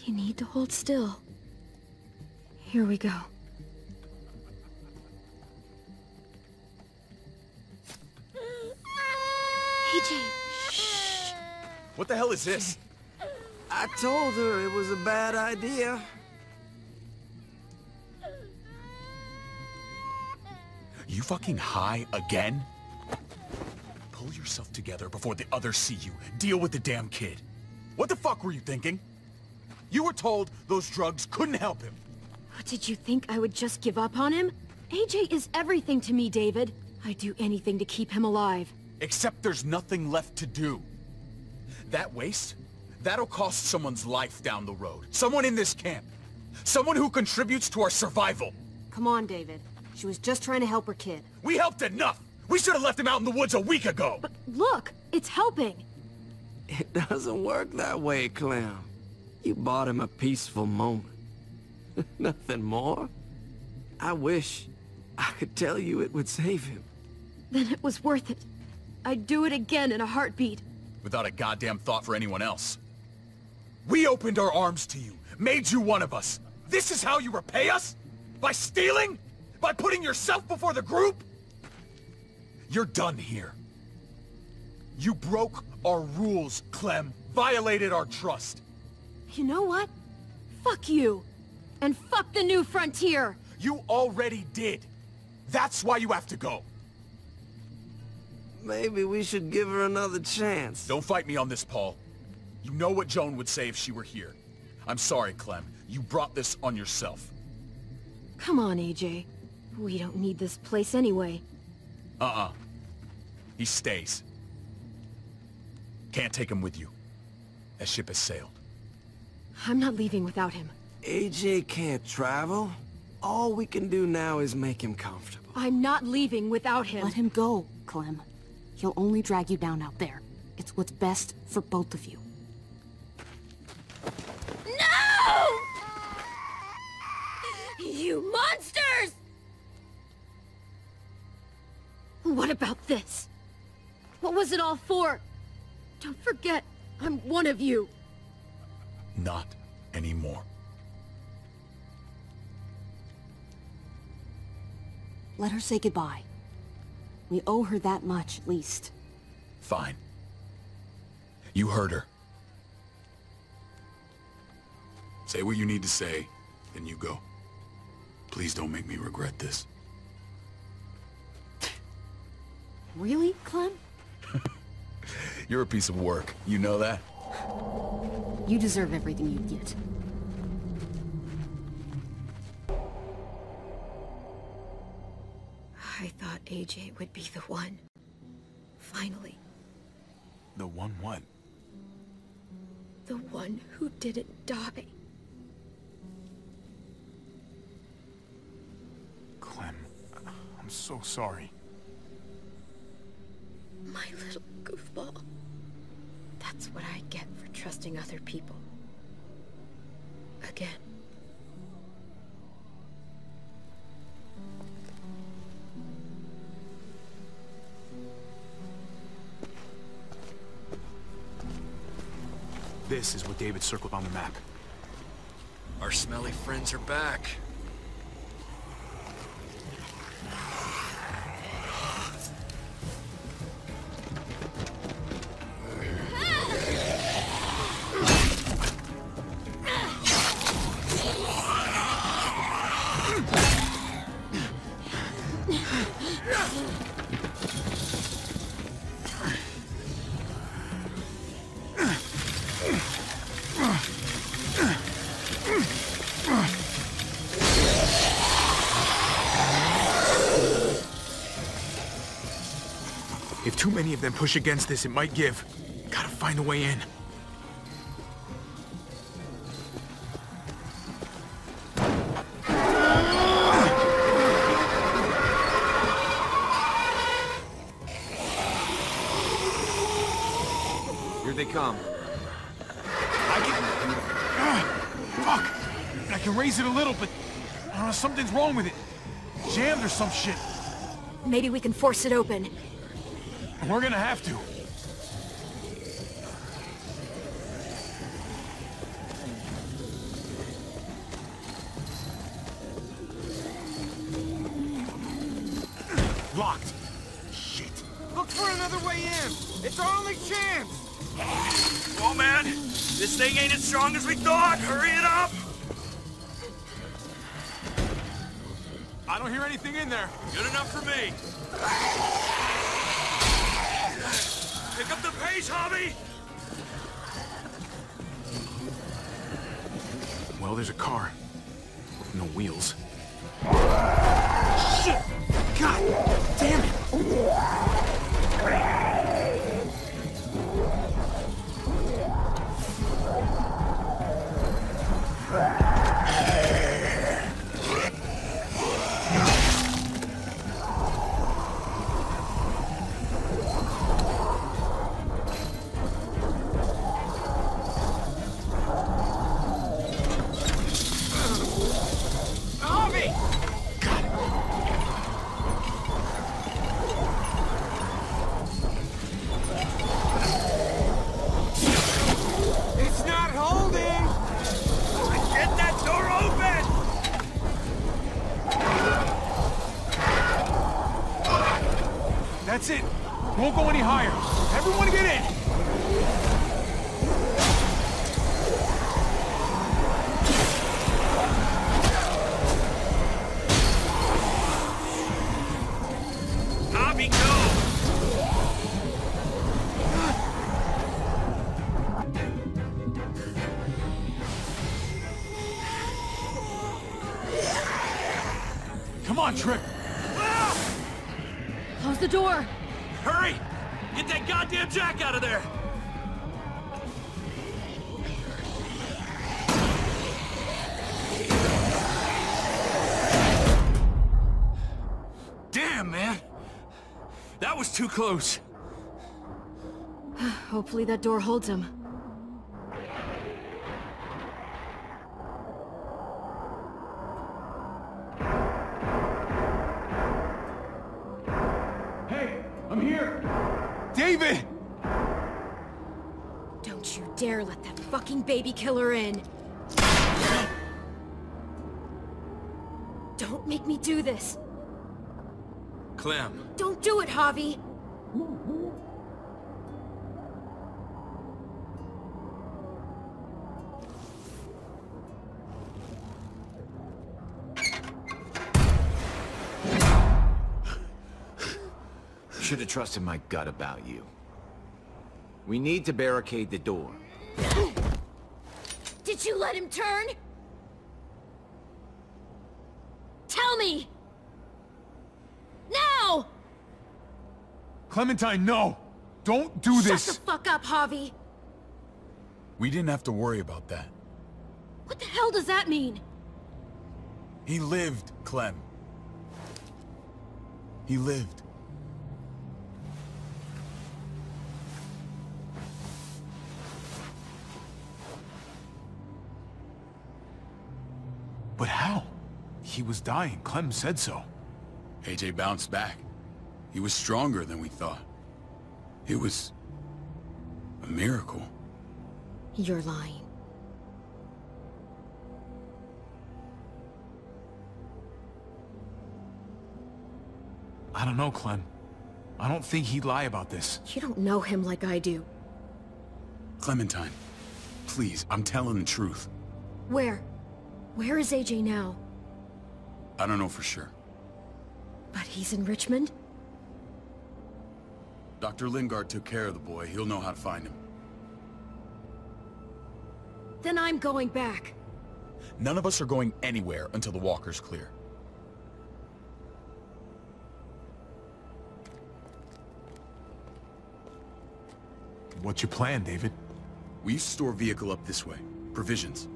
You need to hold still. Here we go. AJ, shh. What the hell is this? I told her it was a bad idea. You fucking high again? Pull yourself together before the others see you. Deal with the damn kid. What the fuck were you thinking? You were told those drugs couldn't help him. Did you think I would just give up on him? AJ is everything to me, David. I'd do anything to keep him alive. Except there's nothing left to do. That waste? That'll cost someone's life down the road. Someone in this camp. Someone who contributes to our survival. Come on, David. She was just trying to help her kid. We helped enough! We should have left him out in the woods a week ago! But look, it's helping. It doesn't work that way, Clem. You bought him a peaceful moment. Nothing more. I wish I could tell you it would save him. Then it was worth it. I'd do it again in a heartbeat. Without a goddamn thought for anyone else. We opened our arms to you, made you one of us. This is how you repay us? By stealing? By putting yourself before the group? You're done here. You broke our rules, Clem. Violated our trust. You know what? Fuck you. And fuck the new frontier. You already did. That's why you have to go. Maybe we should give her another chance. Don't fight me on this, Paul. You know what Joan would say if she were here. I'm sorry, Clem. You brought this on yourself. Come on, AJ. We don't need this place anyway. He stays. Can't take him with you. That ship has sailed. I'm not leaving without him. AJ can't travel. All we can do now is make him comfortable. I'm not leaving without him. Let him go, Clem. He'll only drag you down out there. It's what's best for both of you. No! You monsters! What about this? What was it all for? Don't forget, I'm one of you. Not anymore. Let her say goodbye. We owe her that much, at least. Fine. You heard her. Say what you need to say, then you go. Please don't make me regret this. Really, Clem? You're a piece of work. You know that? You deserve everything you get. I thought AJ would be the one. Finally. The one what? The one who didn't die. Clem, I'm so sorry. My little goofball. That's what I get for trusting other people. Again. This is what David circled on the map. Our smelly friends are back. If too many of them push against this, it might give. Gotta find a way in. Here they come. Fuck! I can raise it a little, but something's wrong with it. Jammed or some shit. Maybe we can force it open. We're gonna have to. Locked. Shit. Look for another way in. It's our only chance. Oh man, this thing ain't as strong as we thought. Hurry it up. I don't hear anything in there. Good enough for me. Pick up the pace, Hobby! Well, there's a car. With no wheels. Shit! God damn it! That's it. Won't go any higher. Everyone get in. Hobby, go! Come on, Trip. Close the door! Hurry! Get that goddamn jack out of there! Damn, man! That was too close. Hopefully that door holds him. I'm here! David! Don't you dare let that fucking baby killer in! Don't make me do this! Clem. Don't do it, Javi! should have trusted my gut about you. We need to barricade the door. Did you let him turn? Tell me! Now! Clementine, no! Don't do this! Shut the fuck up, Javi! We didn't have to worry about that. What the hell does that mean? He lived, Clem. He lived. But how? He was dying. Clem said so. AJ bounced back. He was stronger than we thought. It was a miracle. You're lying. I don't know, Clem. I don't think he'd lie about this. You don't know him like I do. Clementine, please, I'm telling the truth. Where? Where is AJ now? I don't know for sure. But he's in Richmond? Dr. Lingard took care of the boy. He'll know how to find him. Then I'm going back. None of us are going anywhere until the walker's clear. What's your plan, David? We store vehicle up this way. Provisions.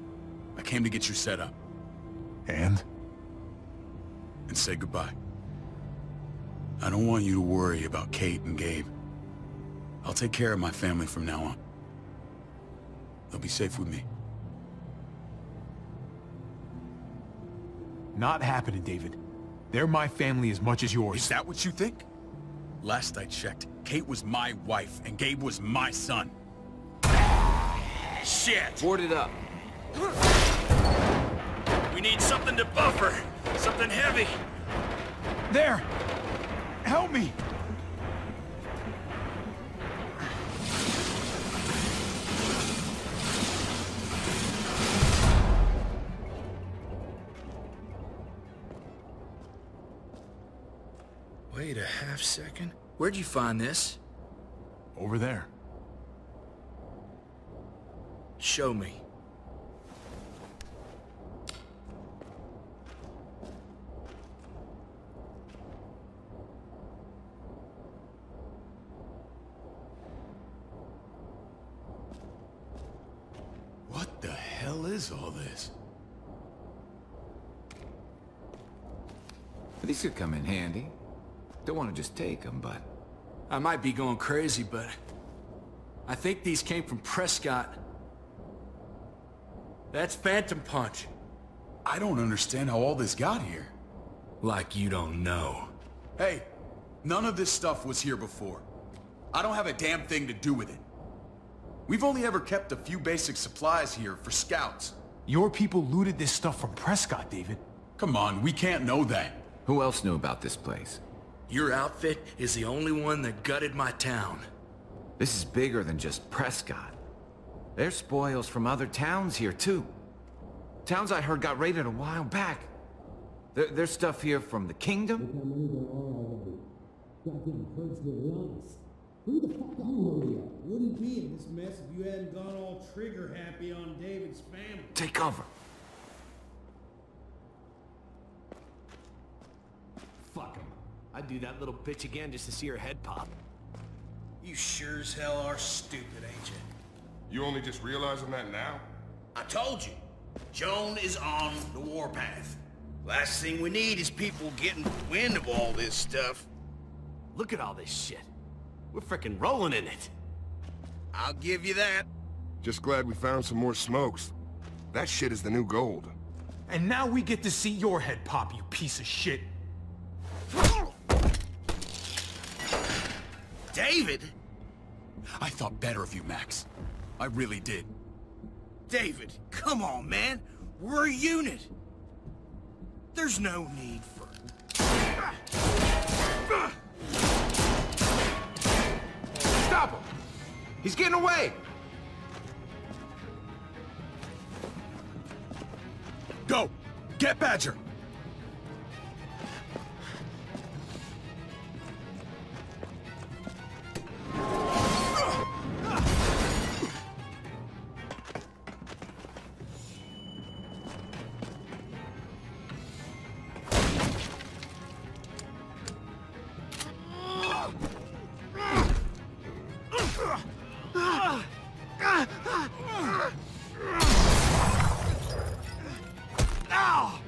I came to get you set up. And? And say goodbye. I don't want you to worry about Kate and Gabe. I'll take care of my family from now on. They'll be safe with me. Not happening, David. They're my family as much as yours. Is that what you think? Last I checked, Kate was my wife and Gabe was my son. Shit! Board it up. We need something to buffer. Something heavy. There! Help me! Wait a half second. Where'd you find this? Over there. Show me. What the hell is all this? These could come in handy. Don't want to just take them, but... I might be going crazy, but... I think these came from Prescott. That's Phantom Punch. I don't understand how all this got here. Like you don't know. Hey, none of this stuff was here before. I don't have a damn thing to do with it. We've only ever kept a few basic supplies here for scouts. Your people looted this stuff from Prescott, David. Come on, we can't know that. Who else knew about this place? Your outfit is the only one that gutted my town. This is bigger than just Prescott. There's spoils from other towns here, too. Towns I heard got raided a while back. There's stuff here from the Kingdom. Who the fuck are you? Wouldn't be in this mess if you hadn't gone all trigger happy on David's family. Take cover. Fuck him. I'd do that little bitch again just to see her head pop. You sure as hell are stupid, ain't you? You only just realizing that now? I told you. Joan is on the warpath. Last thing we need is people getting wind of all this stuff. Look at all this shit. We're frickin' rolling in it. I'll give you that. Just glad we found some more smokes. That shit is the new gold. And now we get to see your head pop, you piece of shit. David? I thought better of you, Max. I really did. David, come on, man. We're a unit. There's no need for... Stop him! He's getting away! Go! Get Badger! Hey, Ow!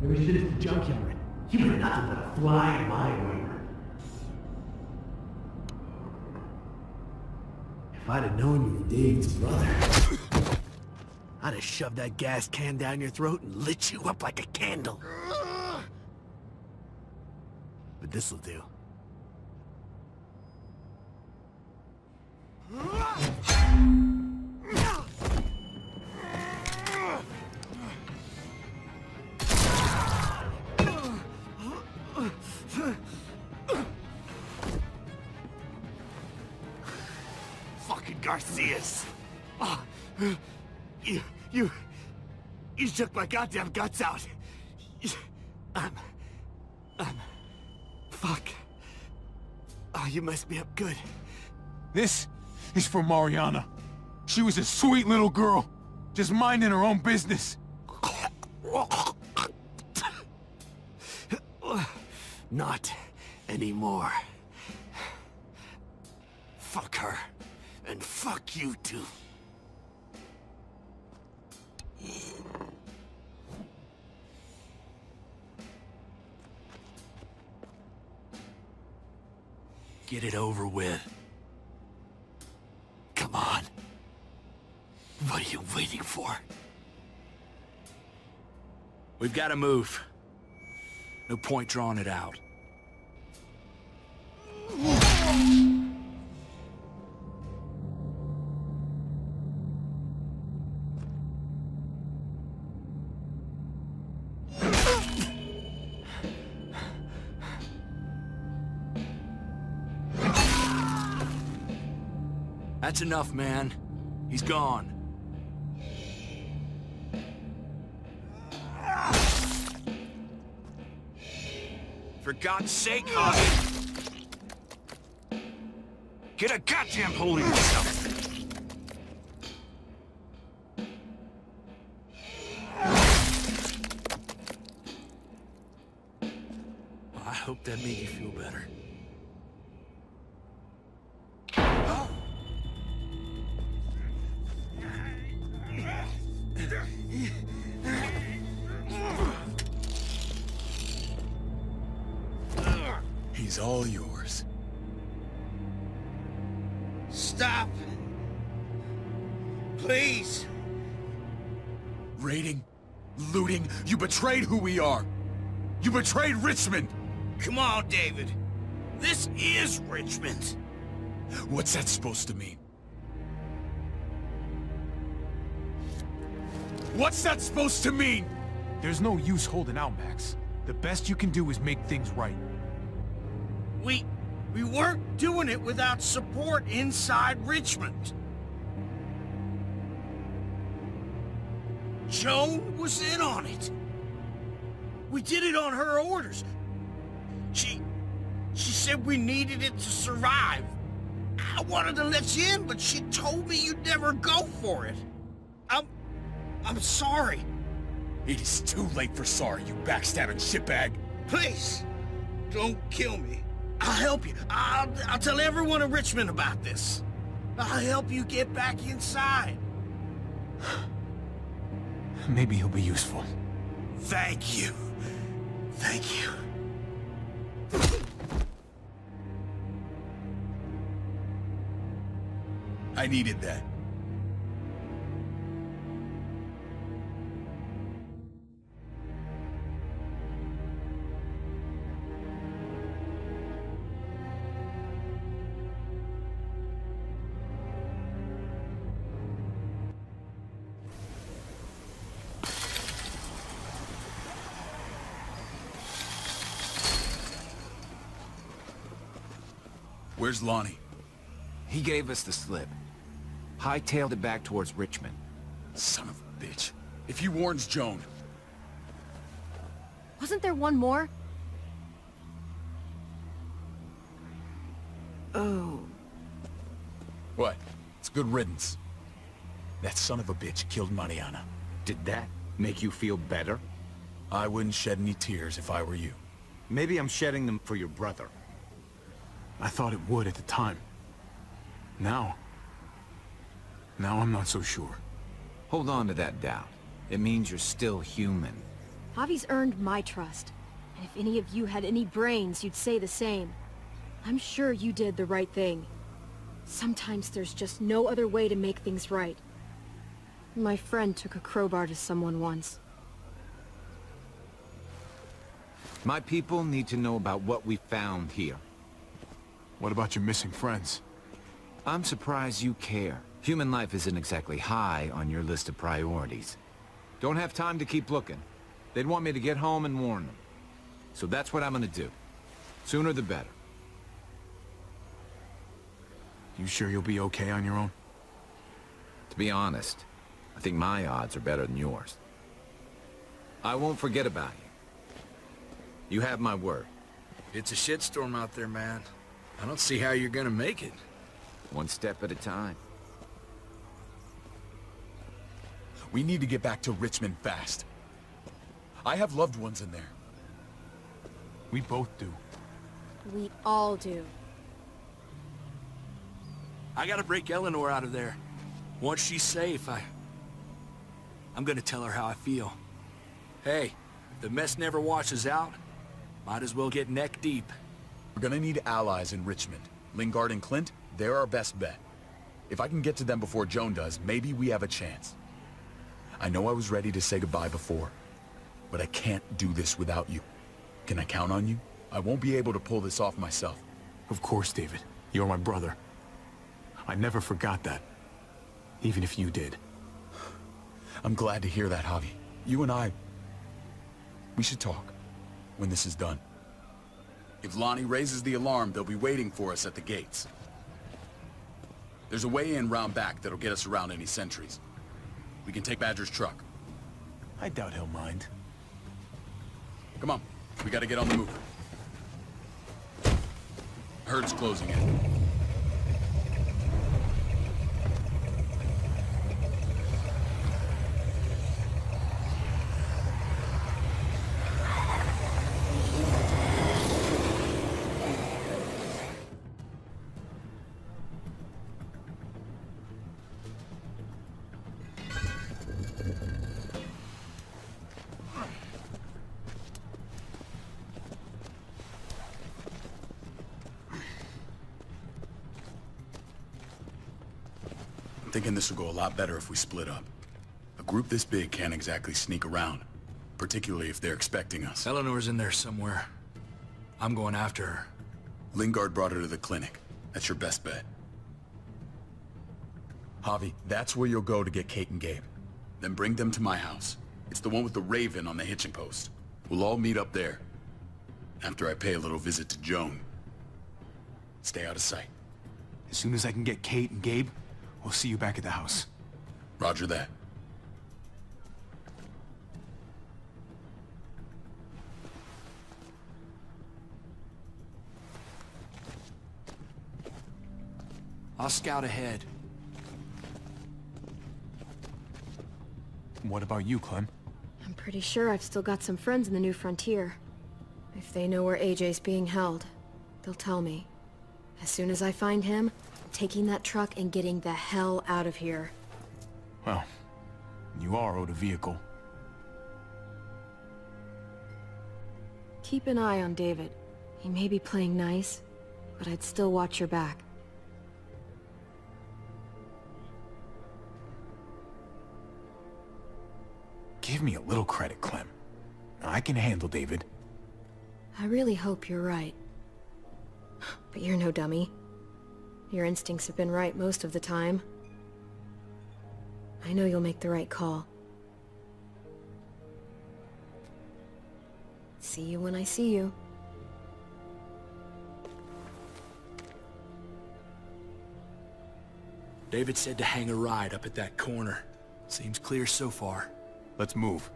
Maybe shit is the junkyard. You were nothing but a fly in my waiver. If I'd have known you were David's brother, I'd have shoved that gas can down your throat and lit you up like a candle. But this'll do. Fucking Garcias. Oh, you shook my goddamn guts out. Fuck. Oh, you messed me up good. This is for Mariana. She was a sweet little girl, just minding her own business. Not anymore. Fuck her. And fuck you too. Get it over with. Come on. What are you waiting for? We've got to move. No point drawing it out. That's enough, man. He's gone. For God's sake, Javi! Get a goddamn hold of yourself! I hope that made you feel better. He's all yours. Stop! Please! Raiding, looting, you betrayed who we are! You betrayed Richmond! Come on, David. This is Richmond! What's that supposed to mean? What's that supposed to mean? There's no use holding out, Max. The best you can do is make things right. We weren't doing it without support inside Richmond. Joan was in on it. We did it on her orders. She said we needed it to survive. I wanted to let you in, but she told me you'd never go for it. I'm sorry. It is too late for sorry, you backstabbing shitbag. Please, don't kill me. I'll help you. I'll tell everyone in Richmond about this. I'll help you get back inside. Maybe he'll be useful. Thank you. Thank you. I needed that. Where's Lonnie? He gave us the slip. Hightailed it back towards Richmond. Son of a bitch. If he warns Joan... Wasn't there one more? Oh. What? It's good riddance. That son of a bitch killed Mariana. Did that make you feel better? I wouldn't shed any tears if I were you. Maybe I'm shedding them for your brother. I thought it would at the time. Now I'm not so sure. Hold on to that doubt. It means you're still human. Javi's earned my trust. And if any of you had any brains, you'd say the same. I'm sure you did the right thing. Sometimes there's just no other way to make things right. My friend took a crowbar to someone once. My people need to know about what we found here. What about your missing friends? I'm surprised you care. Human life isn't exactly high on your list of priorities. Don't have time to keep looking. They'd want me to get home and warn them. So that's what I'm gonna do. Sooner the better. You sure you'll be okay on your own? To be honest, I think my odds are better than yours. I won't forget about you. You have my word. It's a shitstorm out there, man. I don't see how you're gonna make it. One step at a time. We need to get back to Richmond fast. I have loved ones in there. We both do. We all do. I gotta break Eleanor out of there. Once she's safe, I'm gonna tell her how I feel. Hey, if the mess never washes out, might as well get neck deep. We're gonna need allies in Richmond. Lingard and Clint, they're our best bet. If I can get to them before Joan does, maybe we have a chance. I know I was ready to say goodbye before, but I can't do this without you. Can I count on you? I won't be able to pull this off myself. Of course, David. You're my brother. I never forgot that. Even if you did. I'm glad to hear that, Javi. You and I... we should talk. When this is done. If Lonnie raises the alarm, they'll be waiting for us at the gates. There's a way in round back that'll get us around any sentries. We can take Badger's truck. I doubt he'll mind. Come on, we gotta get on the move. Herd's closing in. Thinking this will go a lot better if we split up. A group this big can't exactly sneak around, particularly if they're expecting us. Eleanor's in there somewhere. I'm going after her. Lingard brought her to the clinic. That's your best bet. Javi, that's where you'll go to get Kate and Gabe. Then bring them to my house. It's the one with the Raven on the hitching post. We'll all meet up there. After I pay a little visit to Joan. Stay out of sight. As soon as I can get Kate and Gabe, we'll see you back at the house. Roger that. I'll scout ahead. What about you, Clem? I'm pretty sure I've still got some friends in the New Frontier. If they know where AJ's being held, they'll tell me. As soon as I find him, I'm taking that truck and getting the hell out of here. Well, you are owed a vehicle. Keep an eye on David. He may be playing nice, but I'd still watch your back. Give me a little credit, Clem. I can handle David. I really hope you're right. But you're no dummy. Your instincts have been right most of the time. I know you'll make the right call. See you when I see you. David said to hang a ride up at that corner. Seems clear so far. Let's move.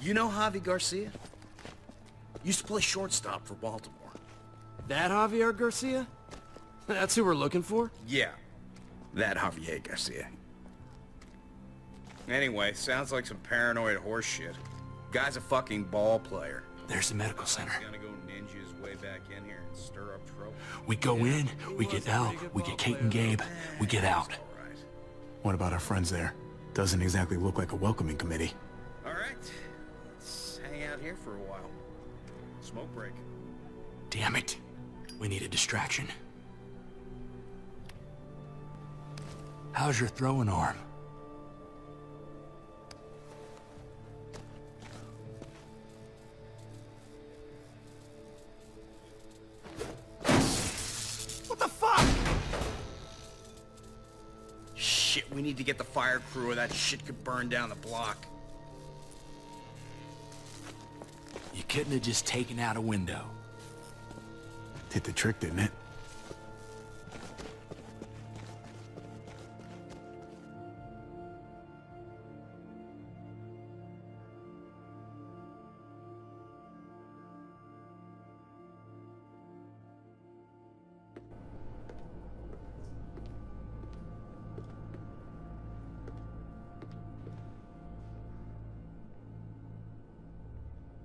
You know Javi Garcia? Used to play shortstop for Baltimore. That Javier Garcia? That's who we're looking for? Yeah, that Javier Garcia. Anyway, sounds like some paranoid horse shit. Guy's a fucking ball player. There's the medical center. He's gonna go ninja his way back in here and stir up trouble. We go in, we get Elle, we get Kate and Gabe, we get out. What about our friends there? Doesn't exactly look like a welcoming committee. All right, let's hang out here for a while. Smoke break. Damn it. We need a distraction. How's your throwing arm? What the fuck? Shit, we need to get the fire crew or that shit could burn down the block. You couldn't have just taken out a window. Hit the trick, didn't it?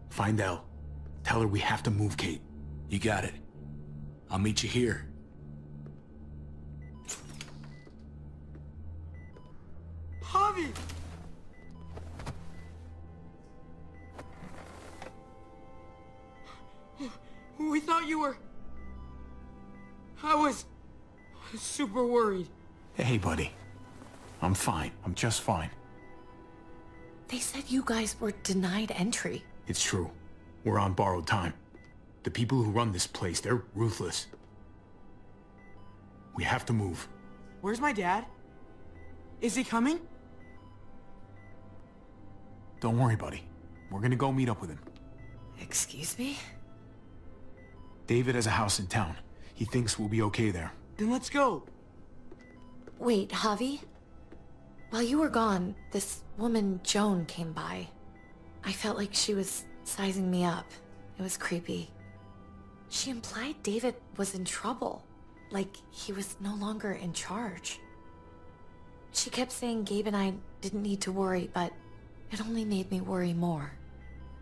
Find Elle. Tell her we have to move Kate. You got it. I'll meet you here. Javi! We thought you were... I was super worried. Hey, buddy. I'm fine. I'm just fine. They said you guys were denied entry. It's true. We're on borrowed time. The people who run this place, they're ruthless. We have to move. Where's my dad? Is he coming? Don't worry, buddy. We're gonna go meet up with him. Excuse me? David has a house in town. He thinks we'll be okay there. Then let's go. Wait, Javi? While you were gone, this woman, Joan, came by. I felt like she was sizing me up. It was creepy. She implied David was in trouble. Like he was no longer in charge. She kept saying Gabe and I didn't need to worry, but it only made me worry more.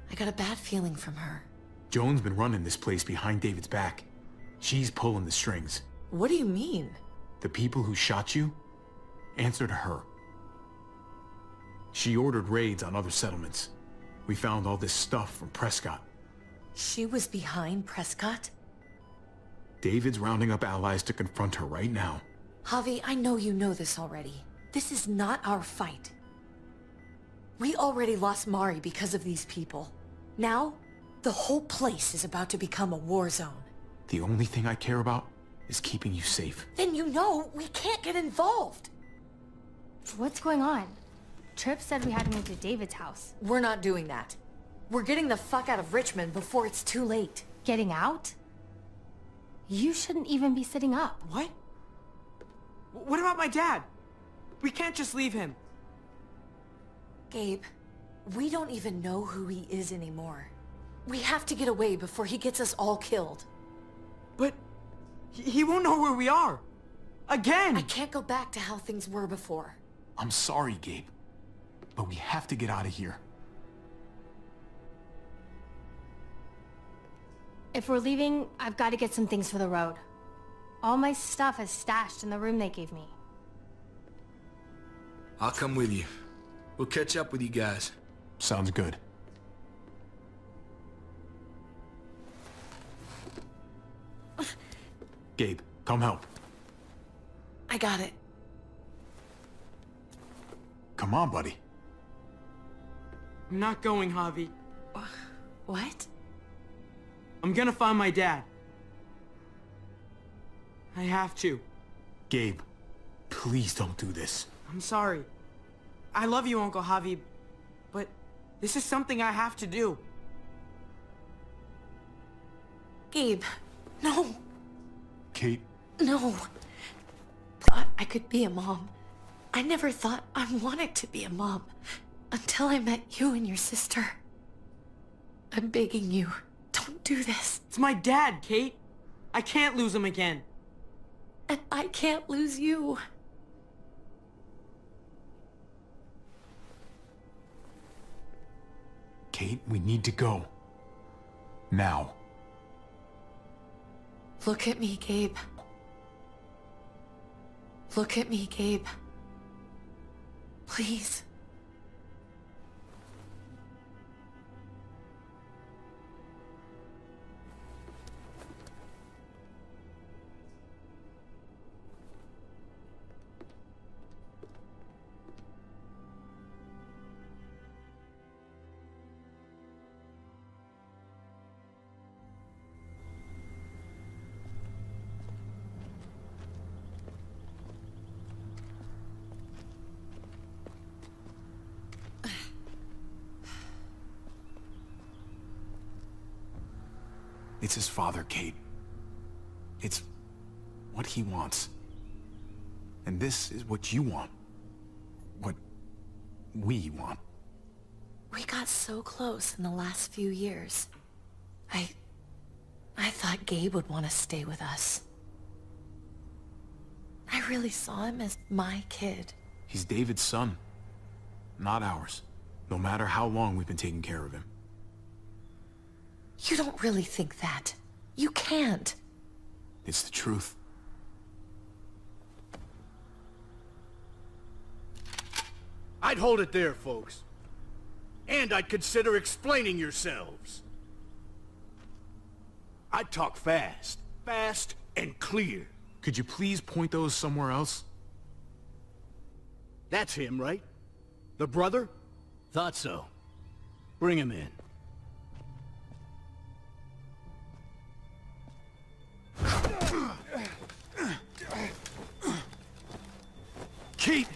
I got a bad feeling from her. Joan's been running this place behind David's back. She's pulling the strings. What do you mean? The people who shot you answer to her. She ordered raids on other settlements. We found all this stuff from Prescott. She was behind Prescott? David's rounding up allies to confront her right now. Javi, I know you know this already. This is not our fight. We already lost Mari because of these people. Now, the whole place is about to become a war zone. The only thing I care about is keeping you safe. Then you know we can't get involved. What's going on? Tripp said we had to move to David's house. We're not doing that. We're getting the fuck out of Richmond before it's too late. Getting out? You shouldn't even be sitting up. What? What about my dad? We can't just leave him. Gabe, we don't even know who he is anymore. We have to get away before he gets us all killed. But he won't know where we are. Again! I can't go back to how things were before. I'm sorry, Gabe. But we have to get out of here. If we're leaving, I've got to get some things for the road. All my stuff is stashed in the room they gave me. I'll come with you. We'll catch up with you guys. Sounds good. Gabe, come help. I got it. Come on, buddy. I'm not going, Javi. What? I'm gonna find my dad. I have to. Gabe, please don't do this. I'm sorry. I love you, Uncle Javi, but this is something I have to do. Gabe, no. Kate. No. Thought I could be a mom. I never thought I wanted to be a mom until I met you and your sister. I'm begging you, don't do this. It's my dad, Kate. I can't lose him again. And I can't lose you. Kate, we need to go. Now. Look at me, Gabe. Look at me, Gabe. Please. It's his father, Kate. It's what he wants. And this is what you want. What we want. We got so close in the last few years. I thought Gabe would want to stay with us. I really saw him as my kid. He's David's son, not ours. No matter how long we've been taking care of him. You don't really think that. You can't. It's the truth. I'd hold it there, folks. And I'd consider explaining yourselves. I'd talk fast. Fast and clear. Could you please point those somewhere else? That's him, right? The brother? Thought so. Bring him in. Kate!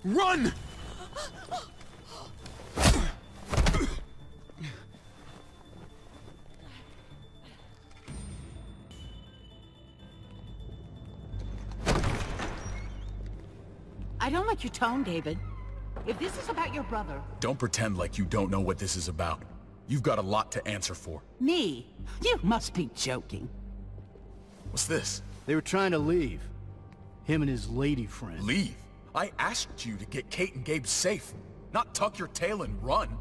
Run! I don't like your tone, David. If this is about your brother... Don't pretend like you don't know what this is about. You've got a lot to answer for. Me? You must be joking. What's this? They were trying to leave. Him and his lady friend. Leave? I asked you to get Kate and Gabe safe, not tuck your tail and run.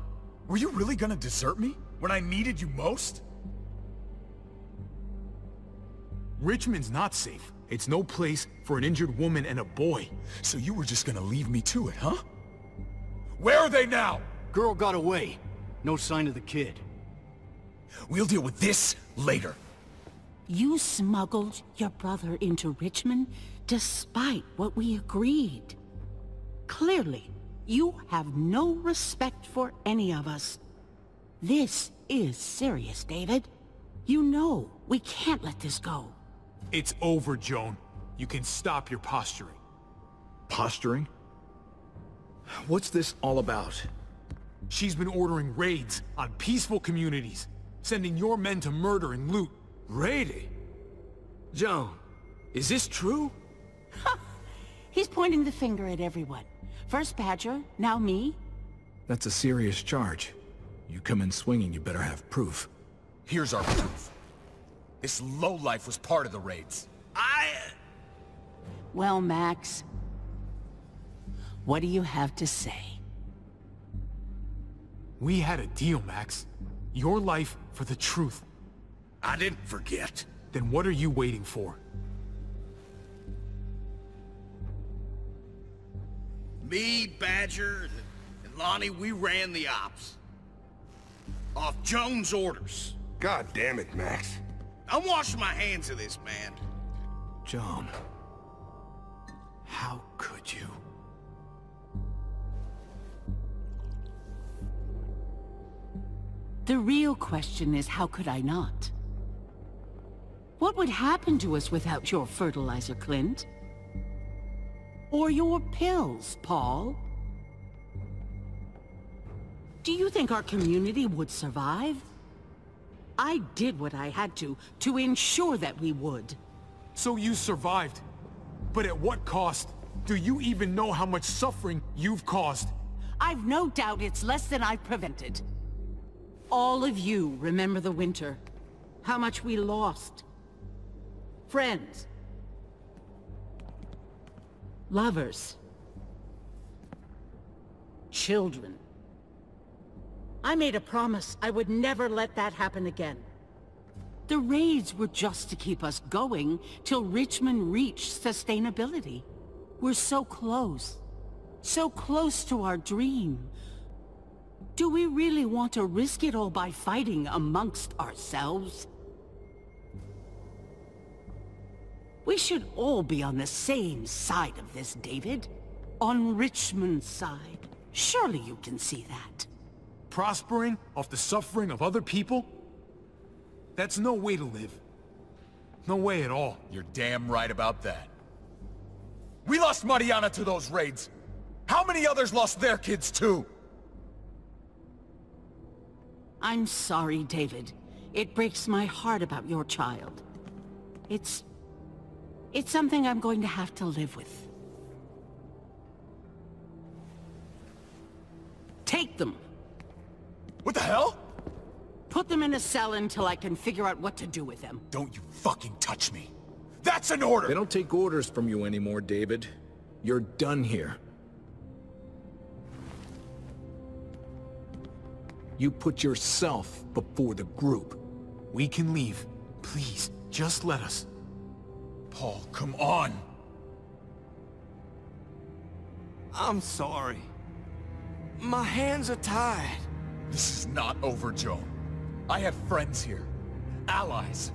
Were you really gonna desert me when I needed you most? Richmond's not safe. It's no place for an injured woman and a boy. So you were just gonna leave me to it, huh? Where are they now? Girl got away. No sign of the kid. We'll deal with this later. You smuggled your brother into Richmond despite what we agreed. Clearly, you have no respect for any of us. This is serious, David. You know we can't let this go. It's over, Joan. You can stop your posturing. Posturing? What's this all about? She's been ordering raids on peaceful communities, sending your men to murder and loot. Raiding? Joan, is this true? He's pointing the finger at everyone. First Badger, now me. That's a serious charge. You come in swinging, you better have proof. Here's our proof. This lowlife was part of the raids. Well, Max, what do you have to say? We had a deal, Max. Your life for the truth. I didn't forget. Then what are you waiting for? Me, Badger, and Lonnie, we ran the ops. Off Joan's orders. God damn it, Max. I'm washing my hands of this, man. Joan, how could you? The real question is, how could I not? What would happen to us without your fertilizer, Clint? Or your pills, Paul? Do you think our community would survive? I did what I had to ensure that we would. So you survived. But at what cost? Do you even know how much suffering you've caused? I've no doubt it's less than I've prevented. All of you remember the winter. How much we lost. Friends. Lovers. Children. I made a promise I would never let that happen again. The raids were just to keep us going till Richmond reached sustainability. We're so close to our dream. Do we really want to risk it all by fighting amongst ourselves? We should all be on the same side of this, David. On Richmond's side. Surely you can see that. Prospering off the suffering of other people? That's no way to live. No way at all. You're damn right about that. We lost Mariana to those raids. How many others lost their kids too? I'm sorry, David. It breaks my heart about your child. It's something I'm going to have to live with. Take them. What the hell? Put them in a cell until I can figure out what to do with them. Don't you fucking touch me. That's an order! They don't take orders from you anymore, David. You're done here. You put yourself before the group. We can leave. Please, just let us. Paul, come on! I'm sorry. My hands are tied. This is not over, Joe. I have friends here. Allies.